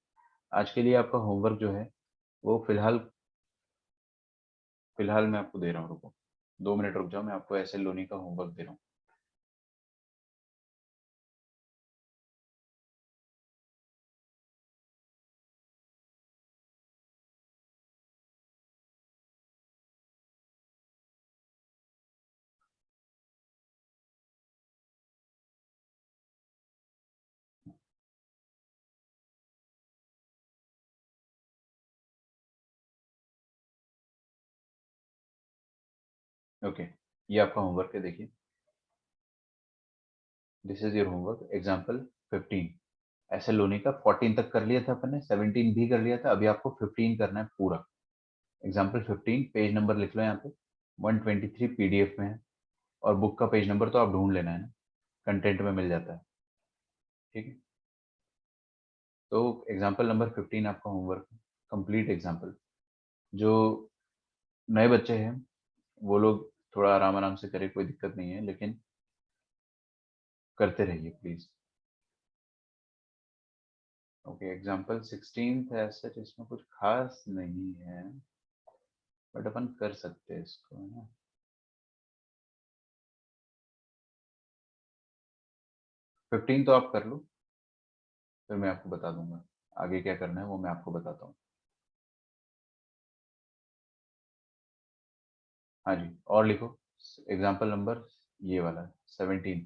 आज के लिए आपका होमवर्क जो है वो फिलहाल मैं आपको दे रहा हूँ। रुको 2 मिनट रुक जाओ, मैं आपको एस एल लोनी का होमवर्क दे रहा हूँ। ओके, ये आपका होमवर्क है, देखिए। This is your homework example 15। ऐसे लोनी का 14 तक कर लिया था अपन ने, 17 भी कर लिया था, अभी आपको 15 करना है पूरा। एग्जाम्पल 15, पेज नंबर लिख लो यहाँ पे। 123 पीडीएफ में है, और बुक का पेज नंबर तो आप ढूंढ लेना, है ना? कंटेंट में मिल जाता है। ठीक है, तो एग्जाम्पल नंबर 15 आपका होमवर्क, कंप्लीट एग्जाम्पल। जो नए बच्चे हैं वो लोग थोड़ा आराम आराम से करें, कोई दिक्कत नहीं है, लेकिन करते रहिए प्लीज। ओके, एग्जाम्पल 16 ऐसा इसमें कुछ खास नहीं है, बट अपन कर सकते हैं इसको, है ना? 15 तो आप कर लो, फिर मैं आपको बता दूंगा आगे क्या करना है, वो मैं आपको बताता हूँ। हाँ जी, और लिखो एग्जाम्पल नंबर ये वाला 17।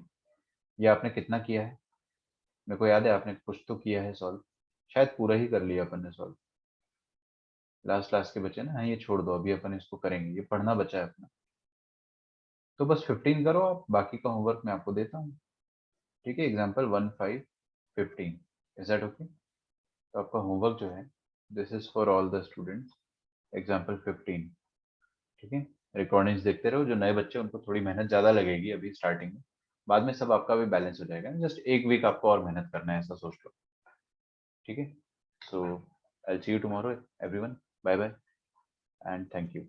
ये आपने कितना किया है? मेरे को याद है आपने कुछ तो किया है सॉल्व, शायद पूरा ही कर लिया अपन ने सॉल्व। लास्ट लास्ट के बचे ना, हाँ ये छोड़ दो, अभी अपन इसको करेंगे, ये पढ़ना बचा है अपना। तो बस 15 करो आप, बाकी का होमवर्क मैं आपको देता हूँ। ठीक है, एग्जाम्पल 1 5 15, इज दैट ओके? तो आपका होमवर्क जो है, this is for all the students, example 15। ठीक है, रिकॉर्डिंग्स देखते रहो, जो नए बच्चे उनको थोड़ी मेहनत ज्यादा लगेगी अभी स्टार्टिंग में, बाद में सब आपका भी बैलेंस हो जाएगा। जस्ट एक वीक आपको और मेहनत करना है, ऐसा सोच लो। ठीक है, so I see you tomorrow everyone, bye bye and thank you.